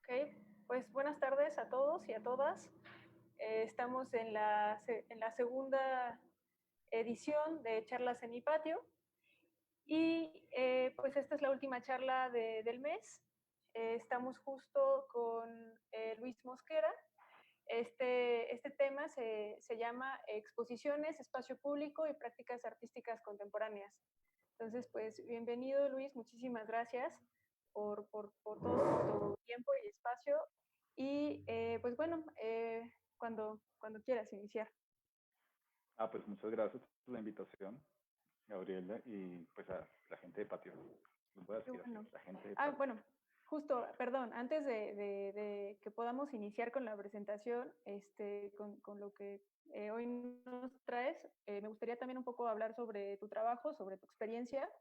Ok, pues buenas tardes a todos y a todas. Estamos en la segunda edición de Charlas en mi Patio y pues esta es la última charla del mes. Estamos justo con Luis Mosquera. Este tema se llama Exposiciones, Espacio Público y Prácticas Artísticas Contemporáneas. Entonces, pues bienvenido Luis, muchísimas gracias por todo tu tiempo y espacio. Y pues bueno, cuando quieras iniciar. Pues muchas gracias por la invitación, Gabriela, y pues a la gente de Patio. Voy a decir así, Bueno. la gente de Patio. Bueno, justo, perdón, antes de que podamos iniciar con la presentación, con lo que hoy nos traes, me gustaría también un poco hablar sobre tu trabajo, sobre tu experiencia.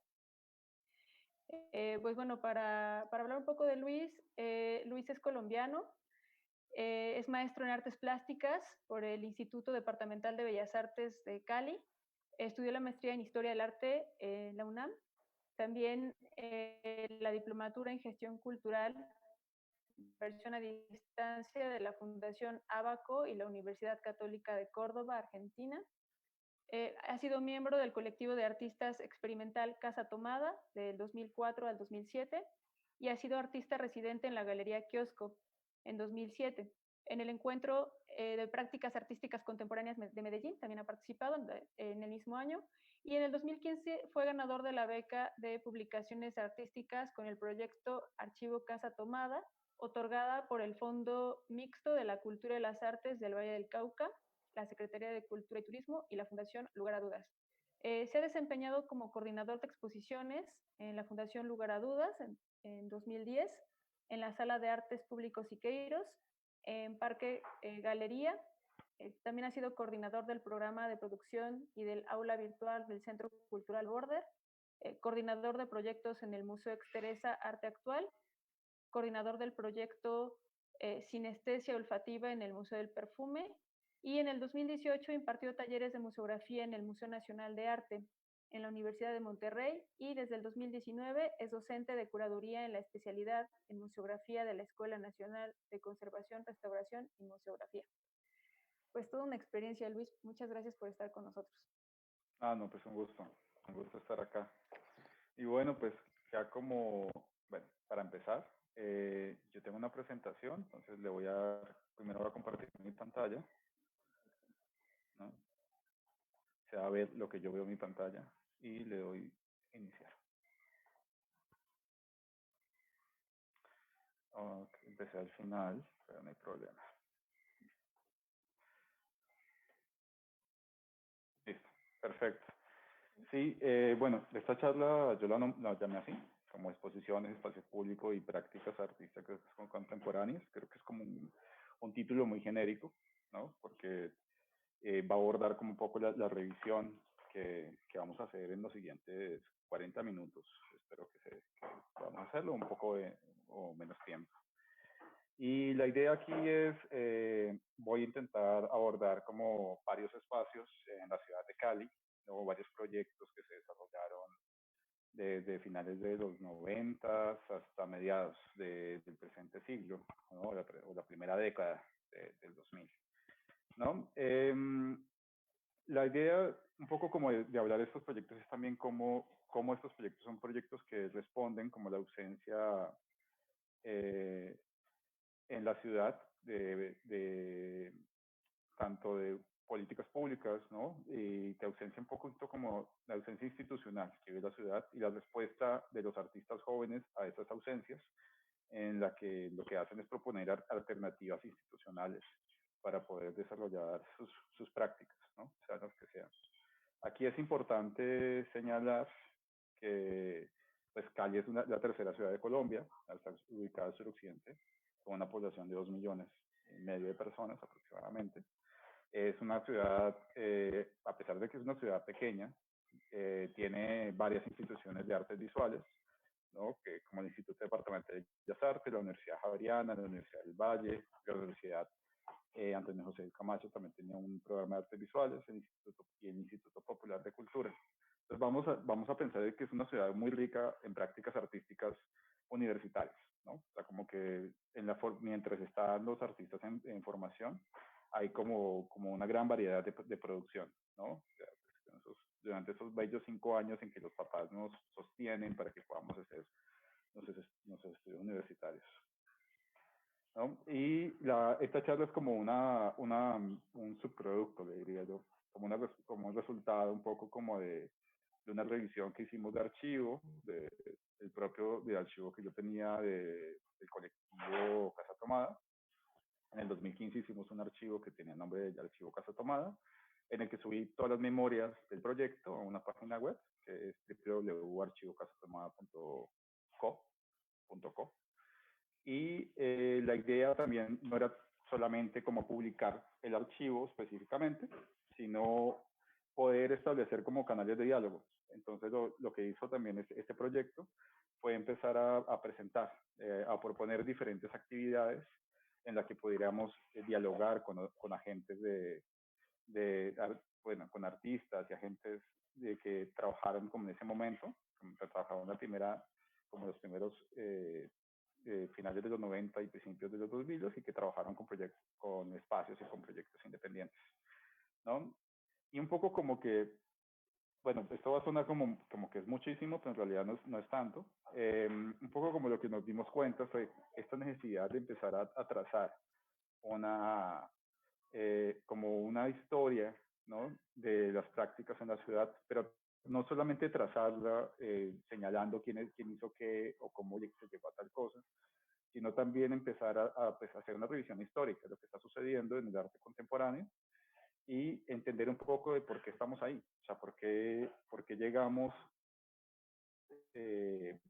Pues bueno, para hablar un poco de Luis, Luis es colombiano, es maestro en artes plásticas por el Instituto Departamental de Bellas Artes de Cali, estudió la maestría en Historia del Arte en la UNAM, también la diplomatura en Gestión Cultural, versión a distancia de la Fundación Abaco y la Universidad Católica de Córdoba, Argentina. Ha sido miembro del colectivo de artistas experimental Casa Tomada del 2004 al 2007 y ha sido artista residente en la Galería Kiosco en 2007. En el encuentro de prácticas artísticas contemporáneas de Medellín también ha participado en el mismo año y en el 2015 fue ganador de la beca de publicaciones artísticas con el proyecto Archivo Casa Tomada, otorgada por el Fondo Mixto de la Cultura y las Artes del Valle del Cauca, la Secretaría de Cultura y Turismo y la Fundación Lugar a Dudas. Se ha desempeñado como coordinador de exposiciones en la Fundación Lugar a Dudas en 2010, en la Sala de Artes Públicos Siqueiros, en Parque Galería. También ha sido coordinador del programa de producción y del aula virtual del Centro Cultural Border, coordinador de proyectos en el Museo Exteresa Arte Actual, coordinador del proyecto Sinestesia Olfativa en el Museo del Perfume, y en el 2018 impartió talleres de museografía en el Museo Nacional de Arte en la Universidad de Monterrey y desde el 2019 es docente de curaduría en la especialidad en museografía de la Escuela Nacional de Conservación, Restauración y Museografía. Pues toda una experiencia, Luis. Muchas gracias por estar con nosotros. No, pues un gusto estar acá. Y bueno, pues ya bueno, para empezar, yo tengo una presentación, entonces primero voy a compartir mi pantalla, ¿no? Se va a ver lo que yo veo en mi pantalla y le doy iniciar. Empecé al final, pero no hay problema. Listo, perfecto. Sí, bueno, esta charla yo la llamé así, como exposiciones, espacio público y prácticas artísticas contemporáneas. Creo que es como un título muy genérico, ¿no? Porque va a abordar como un poco la revisión que vamos a hacer en los siguientes 40 minutos. Espero que vamos a hacerlo un poco o menos tiempo. Y la idea aquí es, voy a intentar abordar como varios espacios en la ciudad de Cali, luego varios proyectos que se desarrollaron desde finales de los 90 hasta mediados del presente siglo, ¿no? o la primera década del 2000, ¿no? La idea un poco como de hablar de estos proyectos es también cómo estos proyectos son proyectos que responden como la ausencia en la ciudad tanto de políticas públicas, ¿no? Y de ausencia un poco como la ausencia institucional que vive la ciudad y la respuesta de los artistas jóvenes a esas ausencias, en la que lo que hacen es proponer alternativas institucionales para poder desarrollar sus prácticas, ¿no? Sean las que sean. Aquí es importante señalar que pues, Cali es la tercera ciudad de Colombia, al estar ubicada al suroccidente, con una población de 2,5 millones de personas aproximadamente. Es una ciudad, a pesar de que es una ciudad pequeña, tiene varias instituciones de artes visuales, ¿no? Que, como el Instituto Departamental de Bellas Artes, la Universidad Javeriana, la Universidad del Valle, la Universidad Antonio José Camacho también tenía un programa de artes visuales, y el Instituto Popular de Cultura. Entonces vamos a pensar que es una ciudad muy rica en prácticas artísticas universitarias, ¿no? O sea, como que mientras están los artistas en formación, hay como una gran variedad de producción, ¿no? O sea, pues, durante esos bellos 5 años en que los papás nos sostienen para que podamos hacer nuestros estudios universitarios, ¿no? Y esta charla es como un subproducto, le diría yo, como un resultado un poco como de una revisión que hicimos de archivo, el propio de archivo que yo tenía del colectivo Casa Tomada. En el 2015 hicimos un archivo que tenía el nombre de Archivo Casa Tomada, en el que subí todas las memorias del proyecto a una página web, que es www.archivocasatomada.co. Y la idea también no era solamente como publicar el archivo específicamente, sino poder establecer como canales de diálogo. Entonces lo que hizo también este proyecto fue empezar a presentar, a proponer diferentes actividades en las que pudiéramos dialogar con agentes bueno, con artistas y agentes que trabajaron como en ese momento, que trabajaron como los primeros finales de los 90 y principios de los 2000 y que trabajaron con espacios y con proyectos independientes, ¿no? Y un poco como que, bueno, esto va a sonar como que es muchísimo, pero en realidad no es tanto. Un poco como lo que nos dimos cuenta fue esta necesidad de empezar a trazar como una historia, ¿no? De las prácticas en la ciudad, pero no solamente trazarla señalando quién hizo qué o cómo se llegó a tal cosa, sino también empezar pues, a hacer una revisión histórica de lo que está sucediendo en el arte contemporáneo y entender un poco de por qué estamos ahí, o sea, por qué llegamos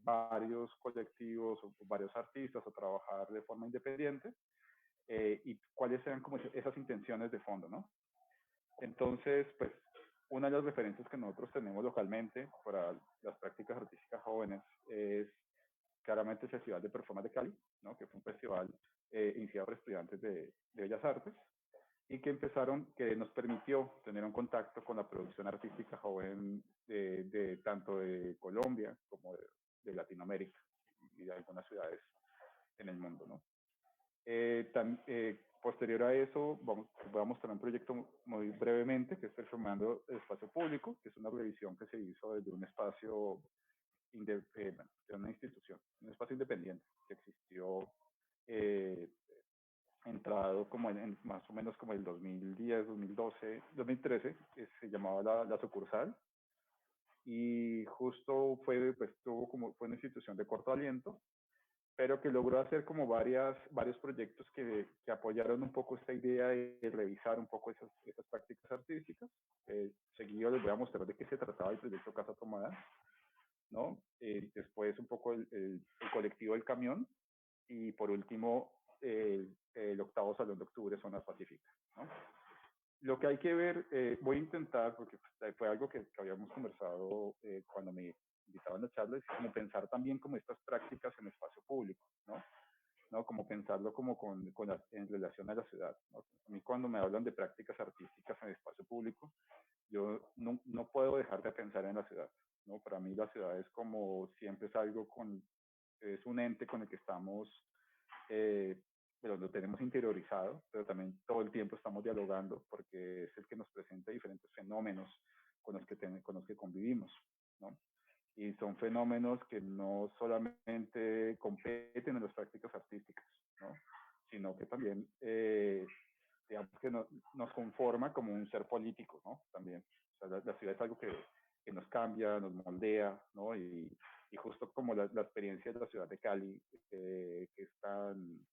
varios colectivos o varios artistas a trabajar de forma independiente y cuáles sean como esas intenciones de fondo, ¿no? Entonces, pues, una de las referencias que nosotros tenemos localmente para las prácticas artísticas jóvenes es claramente el Festival de Performance de Cali, ¿no? Que fue un festival iniciado por estudiantes de Bellas Artes y que nos permitió tener un contacto con la producción artística joven tanto de Colombia como de Latinoamérica y de algunas ciudades en el mundo, ¿no? Posterior a eso, voy a mostrar un proyecto muy brevemente, que es Transformando el Espacio Público, que es una revisión que se hizo desde un espacio de una institución, un espacio independiente que existió entrado como más o menos como el 2010, 2012, 2013, que se llamaba la sucursal, y justo fue una institución de corto aliento, pero que logró hacer como varios proyectos que apoyaron un poco esta idea de revisar un poco esas prácticas artísticas. Seguido les voy a mostrar de qué se trataba el proyecto Casa Tomada, ¿no? Después un poco el colectivo El Camión y por último el octavo Salón de Octubre, Zona Pacífica, ¿no? Lo que hay que ver, voy a intentar, porque fue algo que habíamos conversado cuando me invitaban a la charla, es como pensar también como estas prácticas en espacio público, ¿no? Como pensarlo como en relación a la ciudad, ¿no? A mí cuando me hablan de prácticas artísticas en espacio público, yo no puedo dejar de pensar en la ciudad, ¿no? Para mí la ciudad es como siempre es un ente con el que estamos, pero lo tenemos interiorizado, pero también todo el tiempo estamos dialogando porque es el que nos presenta diferentes fenómenos con los que convivimos, ¿no? Y son fenómenos que no solamente competen en las prácticas artísticas, ¿no? Sino que también, digamos que nos conforma como un ser político, ¿no? También. O sea, la ciudad es algo que nos cambia, nos moldea, ¿no? Y justo como la experiencia de la ciudad de Cali, que es tan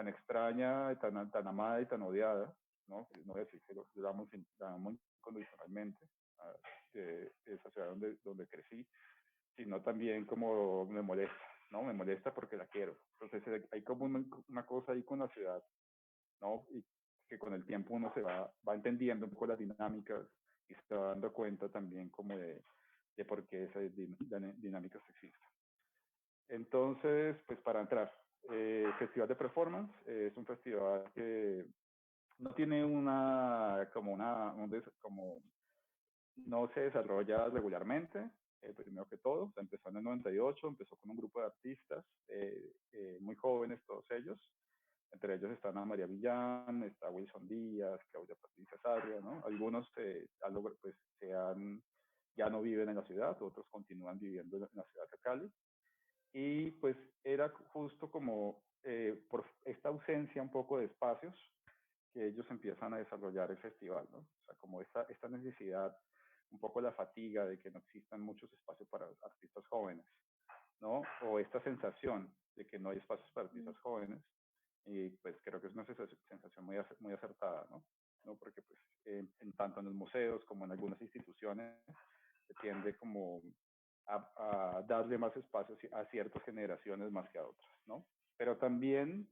extraña, tan amada y tan odiada, ¿no? No voy a decir que la amo incondicionalmente, esa ciudad donde crecí, sino también como me molesta, ¿no? Me molesta porque la quiero. Entonces hay como una cosa ahí con la ciudad, ¿no? Y que con el tiempo uno se va entendiendo un poco las dinámicas y se va dando cuenta también como de por qué esas dinámicas existen. Entonces, pues para entrar, Festival de Performance es un festival que no tiene como no se desarrolla regularmente, primero que todo. O sea, empezó en el 98, empezó con un grupo de artistas muy jóvenes, todos ellos. Entre ellos está Ana María Villán, está Wilson Díaz, Claudia Patricia Sarria, ¿no? Algunos pues, ya no viven en la ciudad, otros continúan viviendo en la ciudad de Cali. Y pues era justo como por esta ausencia un poco de espacios que ellos empiezan a desarrollar el festival, ¿no? O sea, como esta necesidad, un poco la fatiga de que no existan muchos espacios para artistas jóvenes, ¿no? O esta sensación de que no hay espacios para artistas jóvenes, y pues creo que es una sensación muy acertada, ¿no? ¿No? Porque pues tanto en los museos como en algunas instituciones se tiende como a darle más espacio a ciertas generaciones más que a otras, ¿no? Pero también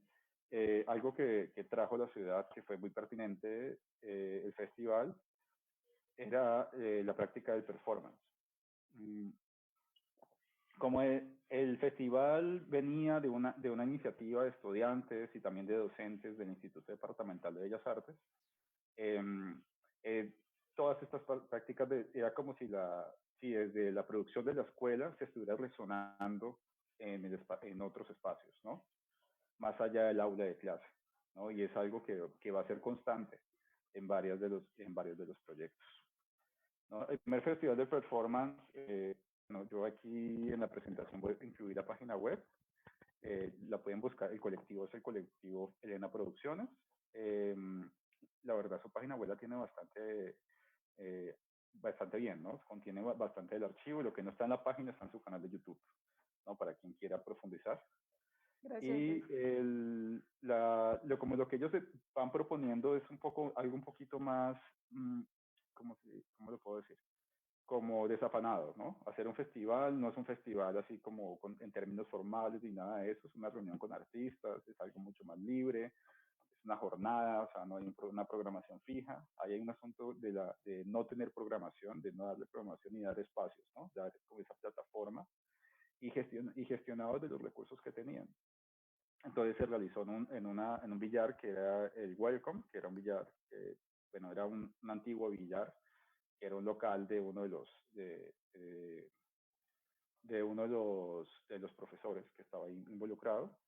algo que trajo la ciudad, que fue muy pertinente, el festival, era la práctica del performance. Como el festival venía de una iniciativa de estudiantes y también de docentes del Instituto Departamental de Bellas Artes, eh, eh, todas estas prácticas era como si desde la producción de la escuela se estuviera resonando en otros espacios, ¿no? Más allá del aula de clase, ¿no? Y es algo que va a ser constante en varios de los proyectos, ¿no? El primer festival de performance, bueno, yo aquí en la presentación voy a incluir la página web, la pueden buscar, el colectivo es el colectivo Elena Producciones. La verdad, su página web la tiene bastante bien, ¿no? Contiene bastante del archivo, y lo que no está en la página está en su canal de YouTube, ¿no? Para quien quiera profundizar. Gracias, Y Luis. como lo que ellos van proponiendo es algo un poquito más, ¿cómo lo puedo decir? Como desafanado, ¿no? Hacer un festival no es un festival así como en términos formales ni nada de eso, es una reunión con artistas, es algo mucho más libre, es una jornada, o sea, no hay una programación fija, ahí hay un asunto de no tener programación, de no darle programación ni dar espacios, ¿no? Dar como esa plataforma y gestionados de los recursos que tenían. Entonces se realizó en un billar que era el Welcome, que era un billar, bueno, era un antiguo billar, que era un local de uno de los profesores que estaba ahí involucrado,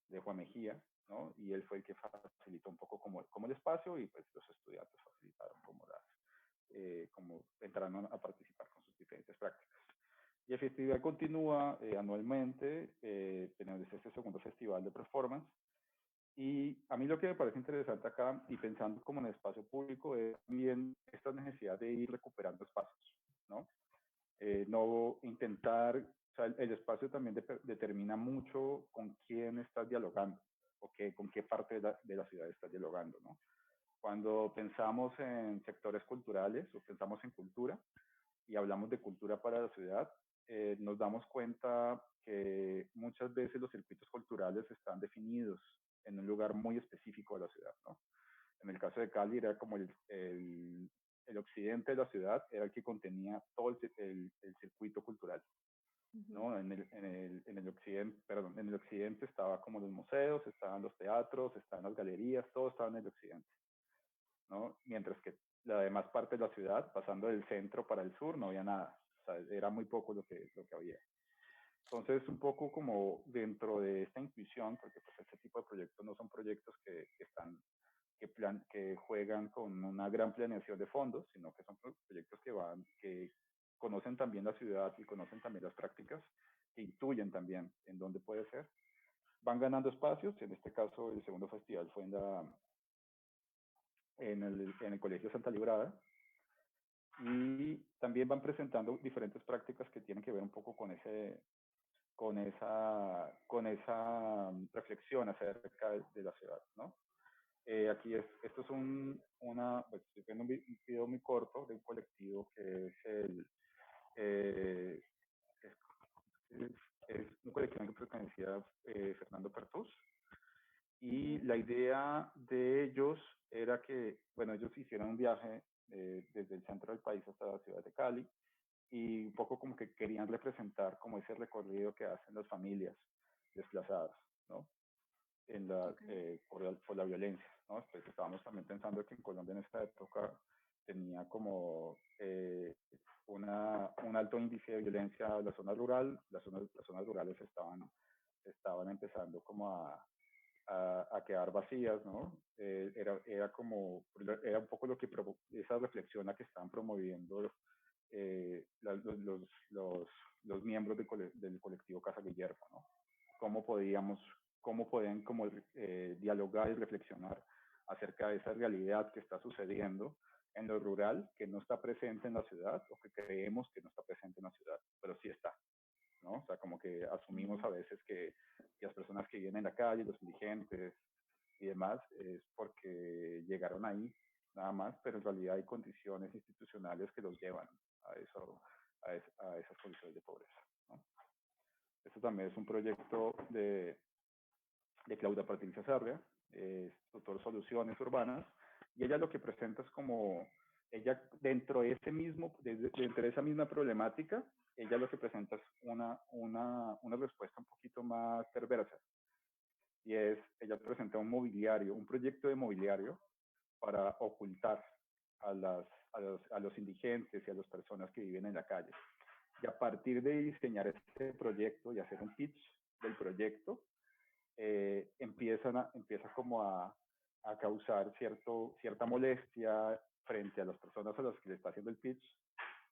de Juan Mejía, ¿no? Y él fue el que facilitó un poco como el espacio, y pues los estudiantes facilitaron como entraron a participar con sus diferentes prácticas. Y el festival continúa anualmente, tenemos este segundo festival de performance. Y a mí lo que me parece interesante acá, y pensando como en el espacio público, es también esta necesidad de ir recuperando espacios, ¿no? No intentar, o sea, el espacio también determina mucho con quién estás dialogando, o con qué parte de la ciudad estás dialogando, ¿no? Cuando pensamos en sectores culturales o pensamos en cultura y hablamos de cultura para la ciudad, nos damos cuenta que muchas veces los circuitos culturales están definidos en un lugar muy específico de la ciudad, ¿no? En el caso de Cali era como el occidente de la ciudad, era el que contenía todo el circuito cultural, ¿no? En el occidente estaba como los museos, estaban los teatros, estaban las galerías, todo estaba en el occidente, ¿no? Mientras que la demás parte de la ciudad, pasando del centro para el sur, no había nada. O sea, era muy poco lo que había. Entonces, un poco como dentro de esta intuición, porque pues este tipo de proyectos no son proyectos que juegan con una gran planeación de fondos, sino que son proyectos que conocen también la ciudad y conocen también las prácticas, que intuyen también en dónde puede ser. Van ganando espacios, en este caso el segundo festival fue en el Colegio Santa Librada, y también van presentando diferentes prácticas que tienen que ver un poco con esa reflexión acerca de la ciudad, ¿no? Esto es pues, estoy viendo un video muy corto de un colectivo que eh, es, es un colectivo que pertenecía Fernando Pertús, y la idea de ellos era que, bueno, ellos hicieron un viaje desde el centro del país hasta la ciudad de Cali, y un poco como que querían representar como ese recorrido que hacen las familias desplazadas, ¿no? Por la violencia, ¿no? Pues estábamos también pensando que en Colombia en esta época tenía como un alto índice de violencia en la zona rural. Las zonas rurales estaban empezando como a quedar vacías, ¿no? Era un poco lo que esa reflexión a que estaban promoviendo los miembros del colectivo Casa Guillermo, ¿no? Cómo pueden como, dialogar y reflexionar acerca de esa realidad que está sucediendo en lo rural, que no está presente en la ciudad, o que creemos que no está presente en la ciudad, pero sí está, ¿no? O sea, como que asumimos a veces que las personas que viven en la calle, los indigentes y demás, es porque llegaron ahí, nada más, pero en realidad hay condiciones institucionales que los llevan a, eso, a esas condiciones de pobreza, ¿no? Esto también es un proyecto de Claudia Patricia Sarria, tutor Soluciones Urbanas, y ella lo que presenta es como, ella dentro de dentro de esa misma problemática, ella lo que presenta es una respuesta un poquito más perversa, y ella presenta un proyecto de mobiliario para ocultar a los indigentes y a las personas que viven en la calle. Y a partir de diseñar este proyecto y hacer un pitch del proyecto, empieza como a causar cierta molestia frente a las personas a las que le está haciendo el pitch,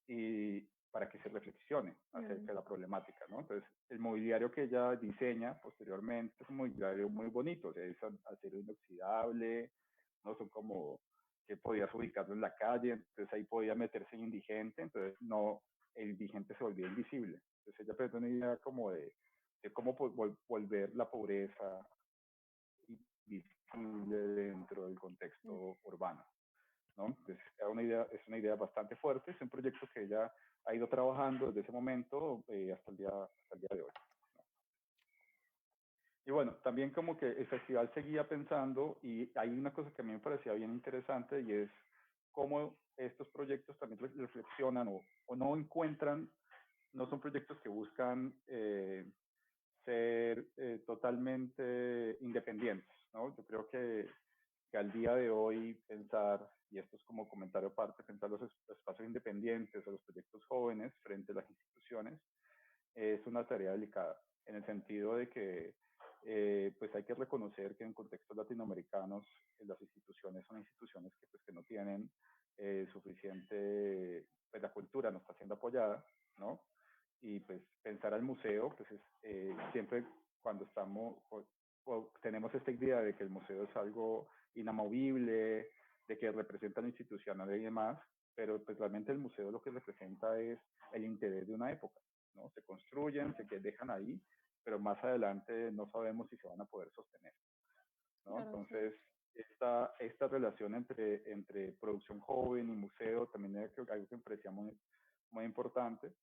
y para que se reflexione acerca de la problemática, ¿no? Entonces, el mobiliario que ella diseña posteriormente es un mobiliario muy bonito, o sea, es acero inoxidable, ¿no? Son como que podías ubicarlo en la calle, entonces ahí podía meterse el indigente, entonces no, el indigente se volvía invisible. Entonces ella presenta una idea como de cómo volver la pobreza visible dentro del contexto urbano, ¿no? Entonces, es una idea bastante fuerte, es un proyecto que ella ha ido trabajando desde ese momento hasta el día de hoy, ¿no? Y bueno, también como que el festival seguía pensando, y hay una cosa que a mí me parecía bien interesante, y es cómo estos proyectos también reflexionan o no encuentran, no son proyectos que buscan ser totalmente independientes, ¿no? Yo creo que al día de hoy pensar, y esto es como comentario aparte, pensar los espacios independientes o los proyectos jóvenes frente a las instituciones es una tarea delicada, en el sentido de que pues hay que reconocer que en contextos latinoamericanos las instituciones son instituciones que no tienen suficiente, pues la cultura no está siendo apoyada, ¿no? Y pues pensar al museo, pues siempre cuando tenemos esta idea de que el museo es algo inamovible, de que representa la institucionalidad y demás, pero pues realmente el museo lo que representa es el interés de una época, ¿no? Se construyen, se dejan ahí, pero más adelante no sabemos si se van a poder sostener, ¿no? Claro, entonces, sí. esta relación entre producción joven y museo también es algo que me parecía muy importante.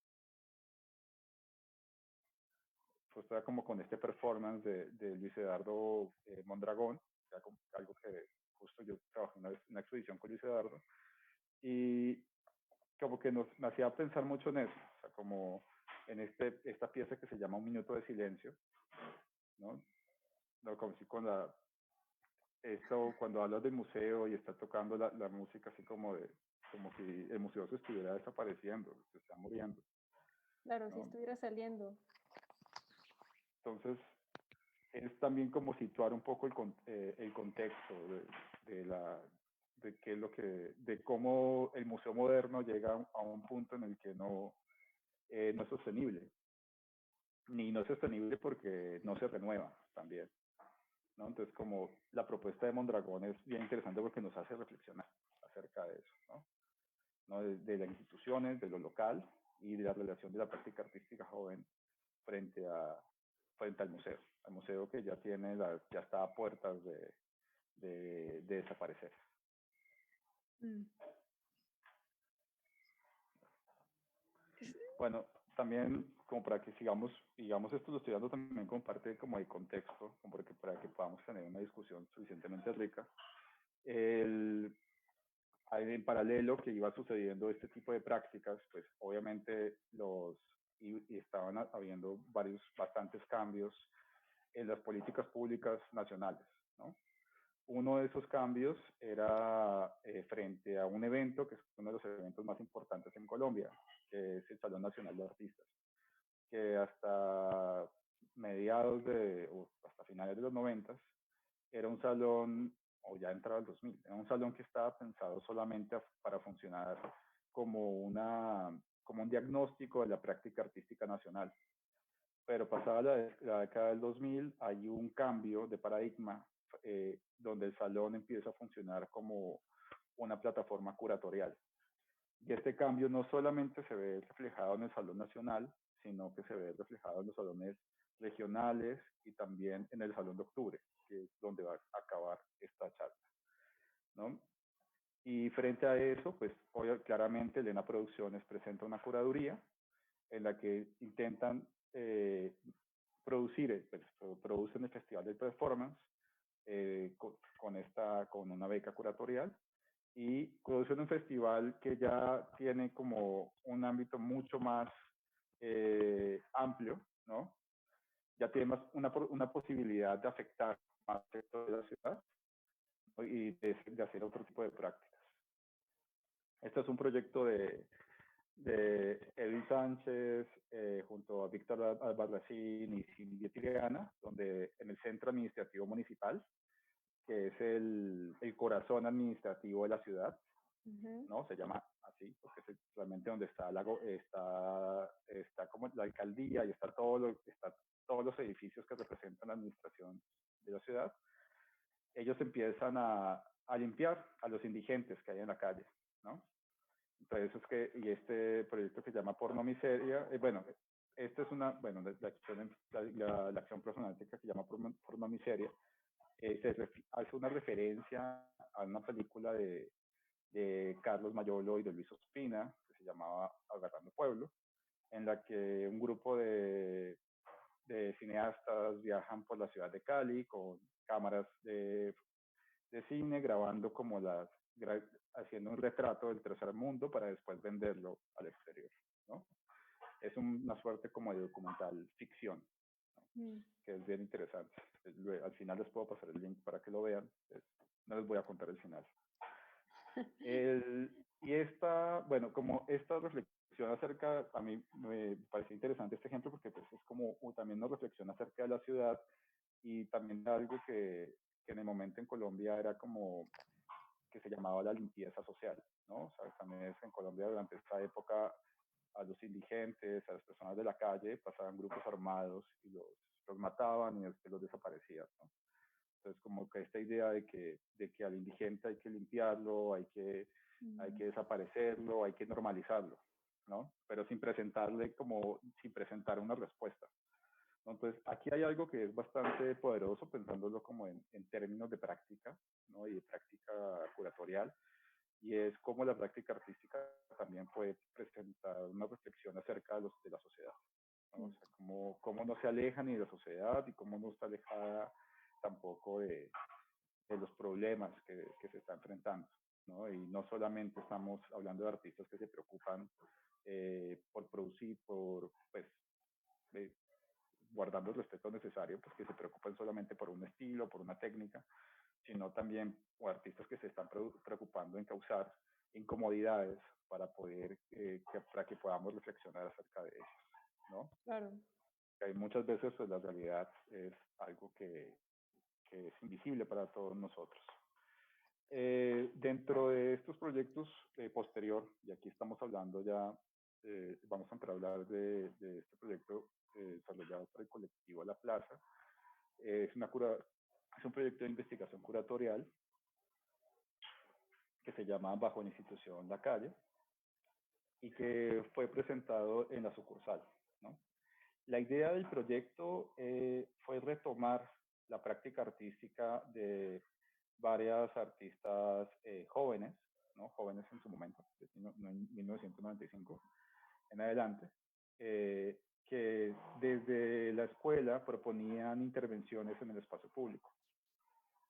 Pues era como con este performance de Luis Eduardo Mondragón, era como algo que justo yo trabajé en una exposición con Luis Eduardo, y como que me hacía pensar mucho en eso, o sea, como en esta pieza que se llama Un Minuto de Silencio, ¿no? No, como si cuando hablas del museo y está tocando la música así como si el museo se estuviera desapareciendo, se está muriendo. claro, ¿no? si estuviera saliendo. Entonces, es también como situar un poco el contexto de qué es de cómo el museo moderno llega a un punto en el que no es sostenible, ni no es sostenible porque no se renueva también, ¿no? Entonces, como la propuesta de Mondragón es bien interesante porque nos hace reflexionar acerca de eso, ¿no? De las instituciones, de lo local y de la relación de la práctica artística joven frente al museo que ya ya está a puertas de desaparecer. Bueno, también como para que sigamos, digamos, esto lo estoy dando también como parte como de contexto, como para que podamos tener una discusión suficientemente rica. En paralelo que iba sucediendo este tipo de prácticas, pues obviamente y estaban habiendo bastantes cambios en las políticas públicas nacionales, ¿no? Uno de esos cambios era frente a un evento que es uno de los eventos más importantes en Colombia, que es el Salón Nacional de Artistas, que hasta mediados o hasta finales de los 90 era un salón, o ya entraba el 2000, era un salón que estaba pensado solamente para funcionar como un diagnóstico de la práctica artística nacional. Pero pasada la década del 2000 hay un cambio de paradigma donde el salón empieza a funcionar como una plataforma curatorial. Y este cambio no solamente se ve reflejado en el Salón Nacional, sino que se ve reflejado en los salones regionales y también en el Salón de Octubre, que es donde va a acabar esta charla, ¿no? Y frente a eso, pues claramente Elena Producciones presenta una curaduría en la que intentan producen el Festival de Performance con una beca curatorial y producen un festival que ya tiene como un ámbito mucho más amplio, ¿no? Ya tiene más una posibilidad de afectar más sectores de la ciudad, ¿no? Y de hacer otro tipo de prácticas. Este es un proyecto de Edwin Sánchez junto a Víctor Albarracín y Silvia Tirana, donde en el Centro Administrativo Municipal, que es el corazón administrativo de la ciudad, ¿no? Se llama así, porque es realmente donde está como la alcaldía y está todos los edificios que representan la administración de la ciudad. Ellos empiezan a limpiar a los indigentes que hay en la calle, ¿no? Entonces, este proyecto que se llama Porno Miseria, esta es la acción personalística que se llama Porno Miseria, hace una referencia a una película de Carlos Mayolo y de Luis Ospina, que se llamaba Agarrando Pueblo, en la que un grupo de cineastas viajan por la ciudad de Cali con cámaras de cine, grabando haciendo un retrato del tercer mundo para después venderlo al exterior, ¿no? Es una suerte como de documental ficción, ¿no? Que es bien interesante. Al final les puedo pasar el link para que lo vean. No les voy a contar el final. Como esta reflexión a mí me pareció interesante este ejemplo porque pues, es como también una reflexión acerca de la ciudad y también de algo que en el momento en Colombia era como que se llamaba la limpieza social, ¿no? O sea, también en Colombia durante esta época a los indigentes, a las personas de la calle, pasaban grupos armados y los mataban y después los desaparecían, ¿no? Entonces, como que esta idea de que al indigente hay que limpiarlo, hay que desaparecerlo, hay que normalizarlo, ¿no? Pero sin presentar una respuesta, ¿no? Entonces, aquí hay algo que es bastante poderoso, pensándolo como en términos de práctica, ¿no? Y de práctica curatorial, y es cómo la práctica artística también puede presentar una reflexión acerca de la sociedad, ¿no? O sea, cómo no se aleja ni de la sociedad y cómo no está alejada tampoco de los problemas que se está enfrentando, ¿no? Y no solamente estamos hablando de artistas que se preocupan por producir, guardando el respeto necesario, pues que se preocupan solamente por un estilo, por una técnica, sino también artistas que se están preocupando en causar incomodidades para para que podamos reflexionar acerca de ellos, ¿no? Claro. Hay muchas veces pues, la realidad es algo que es invisible para todos nosotros. Dentro de estos proyectos posterior, y aquí estamos hablando ya, vamos a empezar a hablar de este proyecto desarrollado por el colectivo La Plaza, es un proyecto de investigación curatorial que se llama Bajo la institución La Calle y que fue presentado en la sucursal, ¿no? La idea del proyecto fue retomar la práctica artística de varias artistas jóvenes, ¿no? Jóvenes en su momento, en 1995 en adelante, que desde la escuela proponían intervenciones en el espacio público,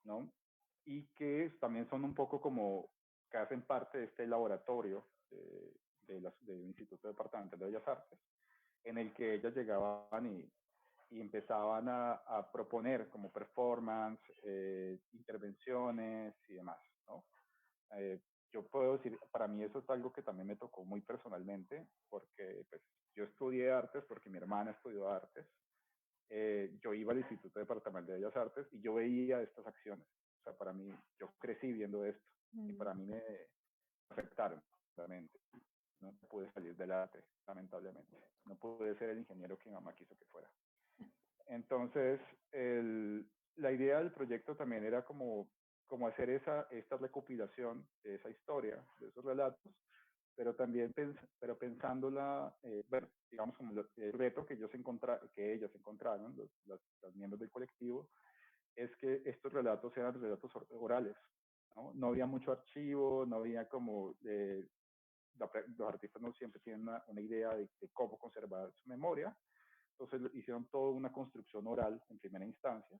¿no? Y que también son un poco como que hacen parte de este laboratorio del Instituto Departamental de Bellas Artes, en el que ellas llegaban y empezaban a proponer como performance, intervenciones y demás, ¿no? Yo puedo decir, para mí eso es algo que también me tocó muy personalmente, porque pues, yo estudié artes porque mi hermana estudió artes. Yo iba al Instituto Departamental de Bellas Artes y yo veía estas acciones. O sea, para mí, yo crecí viendo esto y para mí me afectaron, realmente. No pude salir del arte, lamentablemente. No pude ser el ingeniero que mi mamá quiso que fuera. Entonces, la idea del proyecto también era como hacer esta recopilación de esa historia, de esos relatos, pero también pensándola, bueno, digamos como el reto que que ellas encontraron, los miembros del colectivo, es que estos relatos eran relatos orales, ¿no? No había mucho archivo, no había como, los artistas no siempre tienen una idea de cómo conservar su memoria, entonces hicieron toda una construcción oral en primera instancia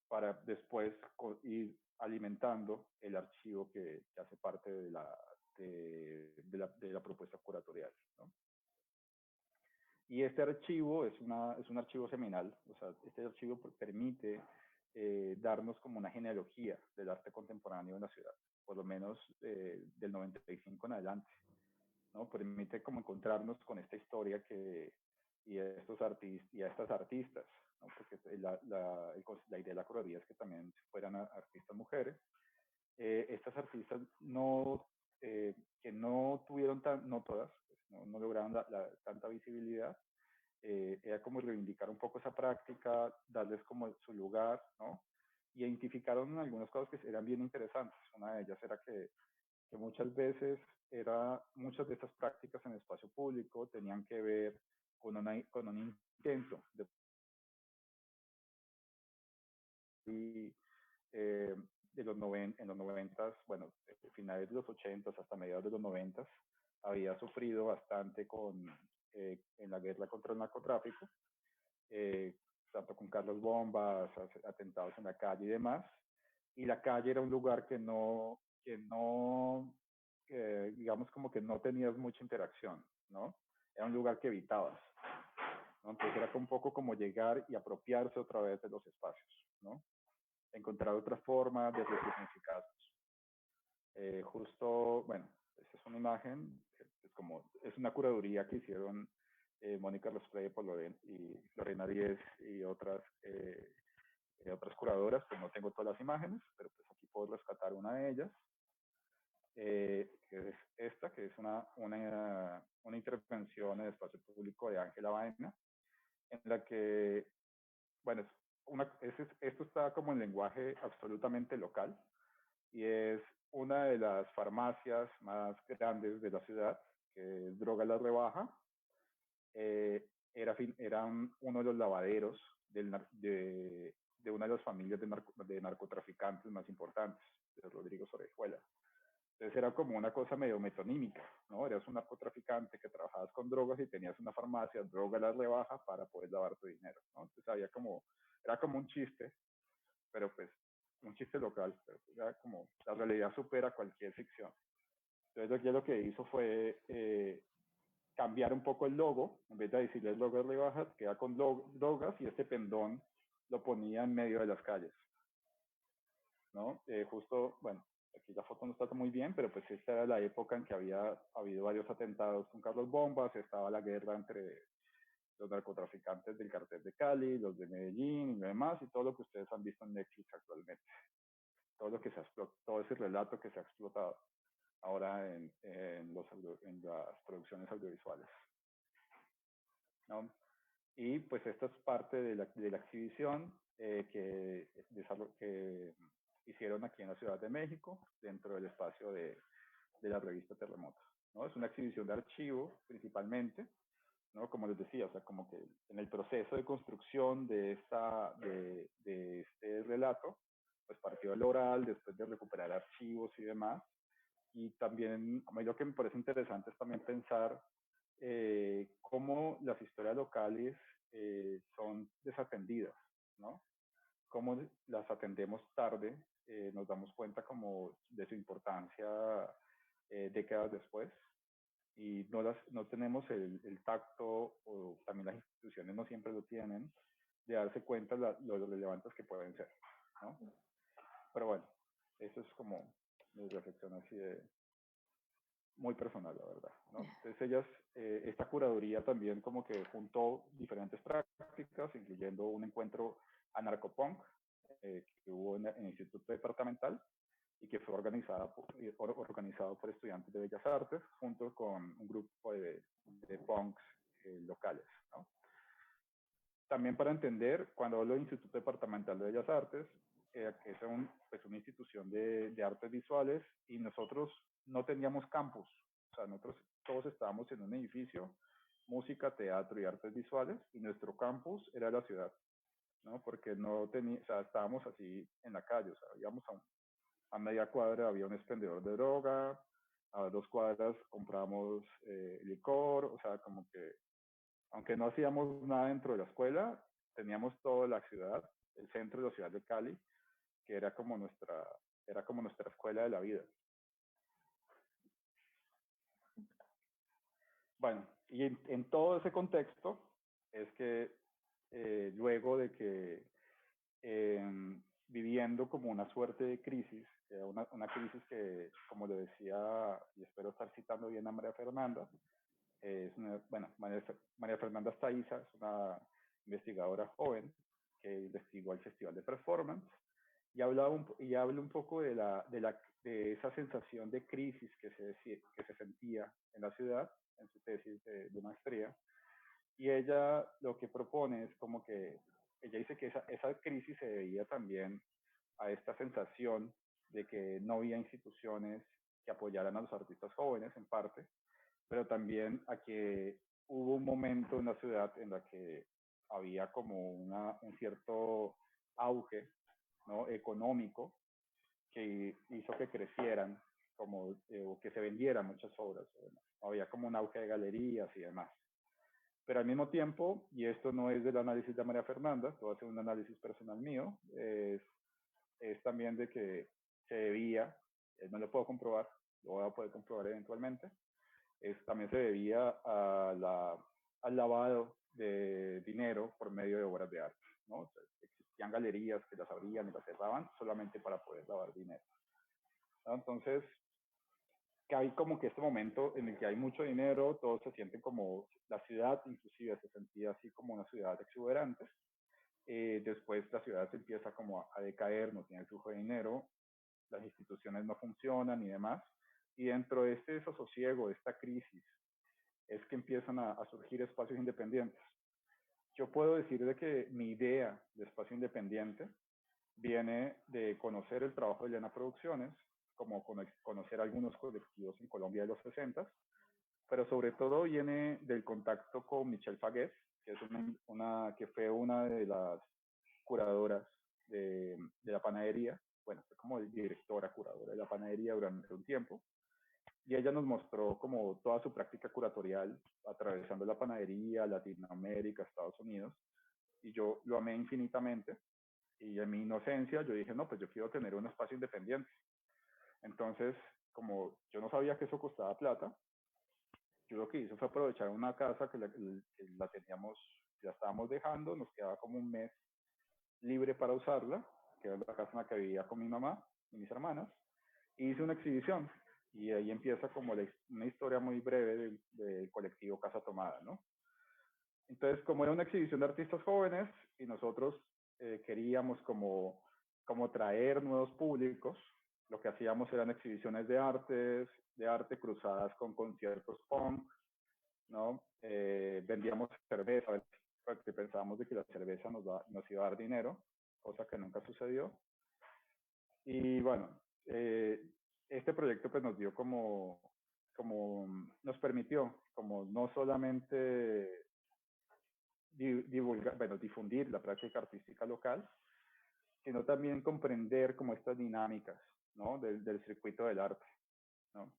para después ir alimentando el archivo que hace parte de la propuesta curatorial, ¿no? Y este archivo es un archivo seminal, o sea, este archivo permite darnos como una genealogía del arte contemporáneo en la ciudad, por lo menos del 95 en adelante, ¿no? Permite como encontrarnos con esta historia y a estas artistas, ¿no? Porque la idea de la curaduría es que también fueran artistas mujeres. Estas artistas que no tuvieron no todas, pues, no lograron tanta visibilidad, era como reivindicar un poco esa práctica, darles como su lugar, ¿no? Y identificaron algunas cosas que eran bien interesantes. Una de ellas era que muchas veces muchas de estas prácticas en el espacio público tenían que ver con un intento eh, en los 90, bueno, finales de los 80 hasta mediados de los 90, había sufrido bastante en la guerra contra el narcotráfico, tanto con Carlos Bombas, atentados en la calle y demás. Y la calle era un lugar digamos como que no tenías mucha interacción, ¿no? Era un lugar que evitabas, ¿no? Entonces era un poco como llegar y apropiarse otra vez de los espacios, ¿no? Encontrar otras formas de resignificarlos. Justo, esta es una imagen, es una curaduría que hicieron Mónica Rosplay y Lorena Díez y otras curadoras, pues no tengo todas las imágenes, pero pues aquí puedo rescatar una de ellas, que es esta, que es una intervención en el espacio público de Ángela Baena, en la que, bueno, esto está como en lenguaje absolutamente local, y es una de las farmacias más grandes de la ciudad, que es Droga La Rebaja. Era uno de los lavaderos de una de las familias de narcotraficantes más importantes, de Rodrigo Orejuela. Entonces era como una cosa medio metonímica, ¿no? Eras un narcotraficante que trabajabas con drogas y tenías una farmacia, Droga La Rebaja, para poder lavar tu dinero, ¿no? Entonces era como un chiste, pero pues un chiste local, pero era como la realidad supera cualquier ficción. Entonces lo que hizo fue cambiar un poco el logo, en vez de decirle Droga La Rebaja, queda con drogas, y este pendón lo ponía en medio de las calles, ¿no? Justo, bueno, aquí la foto no está muy bien, pero pues esta era la época en que había habido varios atentados con Carlos Bombas, estaba la guerra entre los narcotraficantes del cartel de Cali, los de Medellín y demás, y todo lo que ustedes han visto en Netflix actualmente. Todo ese relato que se ha explotado ahora en las producciones audiovisuales, ¿no? Y pues esta es parte de la exhibición que hicieron aquí en la Ciudad de México, dentro del espacio de la revista Terremoto, ¿no? Es una exhibición de archivo principalmente, ¿no? Como les decía, o sea, como que en el proceso de construcción de este relato, pues partió del oral, después de recuperar archivos y demás. Y también, a mí lo que me parece interesante es también pensar cómo las historias locales son desatendidas, ¿no? Cómo las atendemos tarde, nos damos cuenta como de su importancia décadas después, y no tenemos el tacto, o también las instituciones no siempre lo tienen, de darse cuenta lo relevantes que pueden ser, ¿no? Pero bueno, eso es como mi reflexión así de muy personal, la verdad, ¿no? Entonces ellas, esta curaduría también como que juntó diferentes prácticas, incluyendo un encuentro anarcopunk que hubo en el Instituto Departamental y que fue organizado por estudiantes de Bellas Artes junto con un grupo de punks locales, ¿no? También para entender, cuando hablo de Instituto Departamental de Bellas Artes, que es pues una institución de artes visuales y nosotros no teníamos campus, o sea, nosotros todos estábamos en un edificio, música, teatro y artes visuales, y nuestro campus era la ciudad, ¿no? Porque no tenía, o sea, estábamos así en la calle, o sea, íbamos a media cuadra había un expendedor de droga, a 2 cuadras compramos licor, o sea, como que aunque no hacíamos nada dentro de la escuela, teníamos toda la ciudad, el centro de la ciudad de Cali, que era como nuestra escuela de la vida. Bueno, y en todo ese contexto es que luego de que viviendo como una suerte de crisis, una crisis que, como le decía, y espero estar citando bien a María Fernanda, bueno, María Fernanda Staiza es una investigadora joven que investigó el Festival de Performance y habla un poco de esa sensación de crisis que se sentía en la ciudad en su tesis de maestría. Y ella lo que propone es como que ella dice que esa crisis se debía también a esta sensación de que no había instituciones que apoyaran a los artistas jóvenes en parte, pero también a que hubo un momento en la ciudad en la que había como un cierto auge, ¿no? Económico que hizo que crecieran como, o que se vendieran muchas obras. Había como un auge de galerías y demás. Pero al mismo tiempo, y esto no es del análisis de María Fernanda, esto va a ser un análisis personal mío, es también de que se debía, no lo puedo comprobar, lo voy a poder comprobar eventualmente, también se debía al lavado de dinero por medio de obras de arte, ¿no? O sea, existían galerías que las abrían y las cerraban solamente para poder lavar dinero, ¿no? Entonces, que hay como que este momento en el que hay mucho dinero, todos se sienten como, la ciudad inclusive se sentía así como una ciudad exuberante, después la ciudad se empieza como a decaer, no tiene flujo de dinero, las instituciones no funcionan y demás, y dentro de este desasosiego, de esta crisis, es que empiezan a surgir espacios independientes. Yo puedo decir de que mi idea de espacio independiente viene de conocer el trabajo de Llana Producciones, como conocer algunos colectivos en Colombia de los 60, pero sobre todo viene del contacto con Michelle Fagués, que, es que fue una de las curadoras de la panadería, bueno, fue como directora curadora de la panadería durante un tiempo, y ella nos mostró como toda su práctica curatorial atravesando la panadería, Latinoamérica, Estados Unidos, y yo lo amé infinitamente, y en mi inocencia yo dije, no, pues yo quiero tener un espacio independiente. Entonces, como yo no sabía que eso costaba plata, yo lo que hice fue aprovechar una casa que la teníamos, ya estábamos dejando, nos quedaba como un mes libre para usarla, que era la casa en la que vivía con mi mamá y mis hermanas, y hice una exhibición. Y ahí empieza como una historia muy breve del colectivo Casa Tomada, ¿no? Entonces, como era una exhibición de artistas jóvenes y nosotros queríamos como traer nuevos públicos, lo que hacíamos eran exhibiciones de arte cruzadas con conciertos punk, ¿no? Vendíamos cerveza, porque pensábamos de que la cerveza nos iba a dar dinero, cosa que nunca sucedió. Y bueno, este proyecto pues nos dio nos permitió como no solamente difundir la práctica artística local, sino también comprender como estas dinámicas, ¿no? del circuito del arte, ¿no?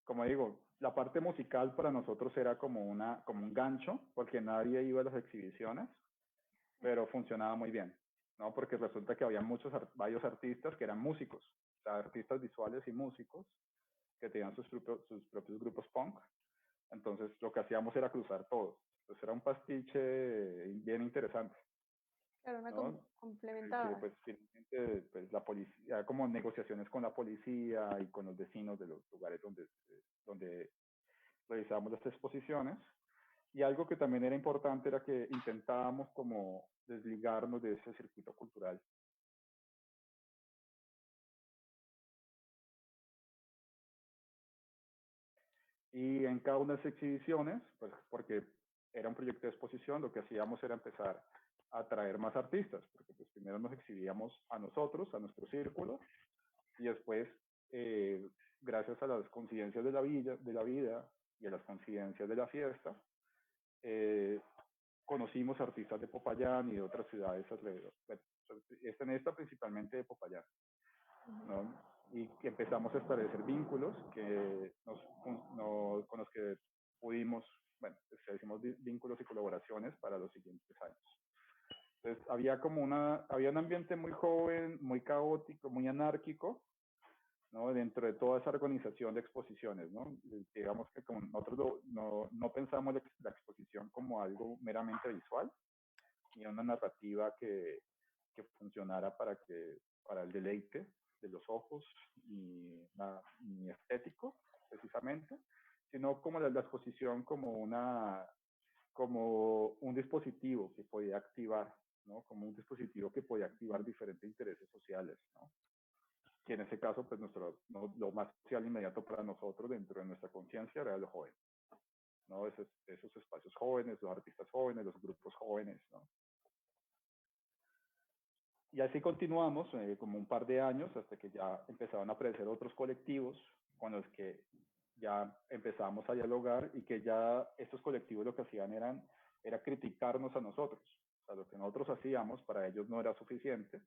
Como digo, la parte musical para nosotros era como un gancho, porque nadie iba a las exhibiciones, pero funcionaba muy bien, ¿no? Porque resulta que había varios artistas que eran músicos, o sea, artistas visuales y músicos que tenían sus propios grupos punk. Entonces, lo que hacíamos era cruzar todos. Entonces, era un pastiche bien interesante. Claro, una ¿no? Que complementada. pues finalmente pues, la policía, como negociaciones con la policía y con los vecinos de los lugares donde realizábamos las exposiciones. Y algo que también era importante era que intentábamos como desligarnos de ese circuito cultural. Y en cada una de las exhibiciones, pues porque era un proyecto de exposición, lo que hacíamos era empezar a atraer más artistas, porque pues primero nos exhibíamos a nosotros, a nuestro círculo, y después, gracias a las coincidencias de la vida y a las coincidencias de la fiesta, eh, conocimos artistas de Popayán y de otras ciudades alrededor. Bueno, en esta principalmente de Popayán, ¿no? Y que empezamos a establecer vínculos con los que pudimos, bueno, establecimos vínculos y colaboraciones para los siguientes años. Entonces había un ambiente muy joven, muy caótico, muy anárquico, ¿no? Dentro de toda esa organización de exposiciones, ¿no? Digamos que como nosotros no pensamos la exposición como algo meramente visual, ni una narrativa que funcionara para el deleite de los ojos ni estético, precisamente, sino como la exposición como un dispositivo que podía activar, ¿no? Como un dispositivo que podía activar diferentes intereses sociales, ¿no? Que en ese caso, pues lo más social inmediato para nosotros dentro de nuestra conciencia era lo joven, ¿no? Esos espacios jóvenes, los artistas jóvenes, los grupos jóvenes, ¿no? Y así continuamos como un par de años hasta que ya empezaron a aparecer otros colectivos con los que ya empezamos a dialogar y que ya estos colectivos lo que hacían era criticarnos a nosotros. O sea, lo que nosotros hacíamos para ellos no era suficiente,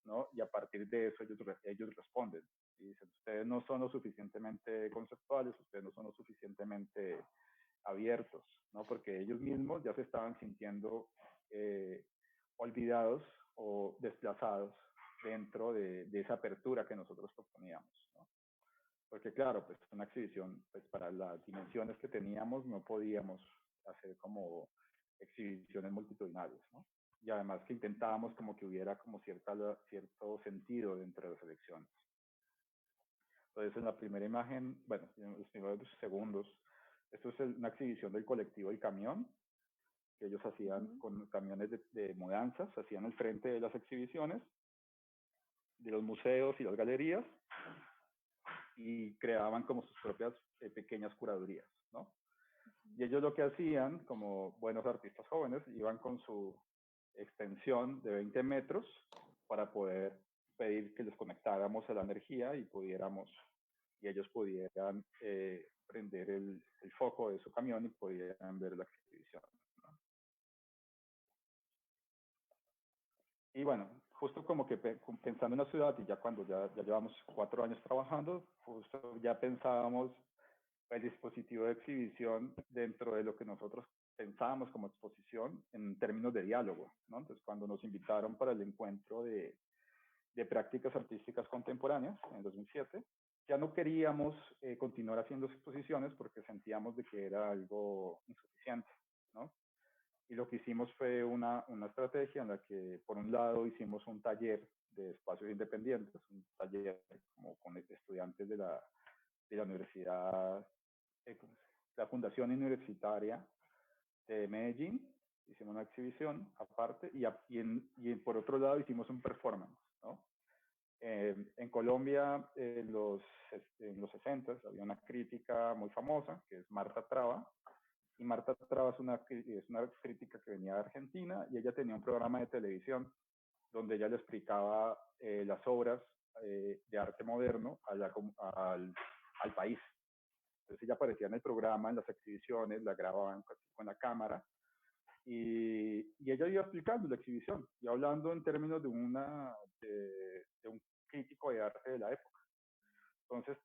¿no? Y a partir de eso ellos responden. Y dicen, ustedes no son lo suficientemente conceptuales, ustedes no son lo suficientemente abiertos, ¿no? Porque ellos mismos ya se estaban sintiendo olvidados o desplazados dentro de esa apertura que nosotros proponíamos, ¿no? Porque claro, pues una exhibición, pues para las dimensiones que teníamos no podíamos hacer como exhibiciones multitudinarias, ¿no? Y además que intentábamos como que hubiera como cierto sentido dentro de las elecciones. Entonces en la primera imagen, bueno, en los primeros segundos, esto es una exhibición del colectivo El Camión, que ellos hacían con camiones de mudanzas, hacían el frente de las exhibiciones, de los museos y las galerías, y creaban como sus propias pequeñas curadurías, ¿no? Y ellos lo que hacían, como buenos artistas jóvenes, iban con su extensión de 20 metros para poder pedir que les conectáramos a la energía y ellos pudieran prender el foco de su camión y pudieran ver la exhibición, ¿no? Y bueno, justo como que pensando en la ciudad y ya cuando ya llevamos 4 años trabajando, justo ya pensábamos el dispositivo de exhibición dentro de lo que nosotros pensábamos como exposición en términos de diálogo, ¿no? Entonces, cuando nos invitaron para el encuentro de prácticas artísticas contemporáneas en 2007, ya no queríamos continuar haciendo exposiciones porque sentíamos de que era algo insuficiente, ¿no? Y lo que hicimos fue una estrategia en la que, por un lado, hicimos un taller de espacios independientes, un taller como con estudiantes de la universidad, la Fundación Universitaria de Medellín, hicimos una exhibición aparte y por otro lado hicimos un performance, ¿no? En Colombia, en los 60 había una crítica muy famosa que es Marta Traba, y Marta Traba es una crítica que venía de Argentina y ella tenía un programa de televisión donde ella le explicaba las obras de arte moderno al país. Entonces ella aparecía en el programa, en las exhibiciones, la grababan con la cámara y ella iba explicando la exhibición y hablando en términos de un crítico de arte de la época. Entonces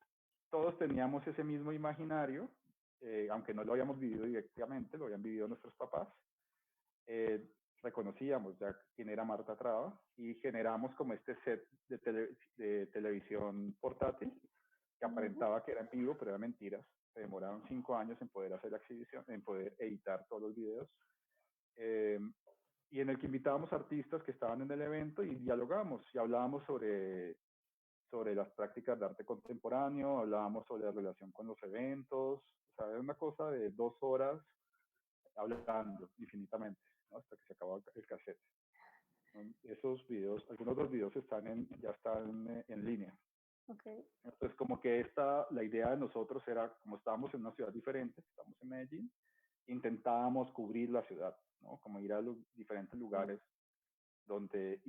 todos teníamos ese mismo imaginario, aunque no lo habíamos vivido directamente, lo habían vivido nuestros papás. Reconocíamos ya quién era Marta Traba y generamos como este set de televisión portátil que aparentaba que era en vivo, pero eran mentiras. Se demoraron 5 años en poder hacer la exhibición, en poder editar todos los videos. y en el que invitábamos artistas que estaban en el evento y dialogamos y hablábamos sobre las prácticas de arte contemporáneo, hablábamos sobre la relación con los eventos, o sea, era una cosa de 2 horas hablando infinitamente, ¿no? Hasta que se acabó el cassette. Esos videos, algunos de los videos ya están en línea. Okay. Entonces, como que la idea de nosotros era, como estábamos en una ciudad diferente, estamos en Medellín, intentábamos cubrir la ciudad, ¿no? Como ir a los diferentes lugares donde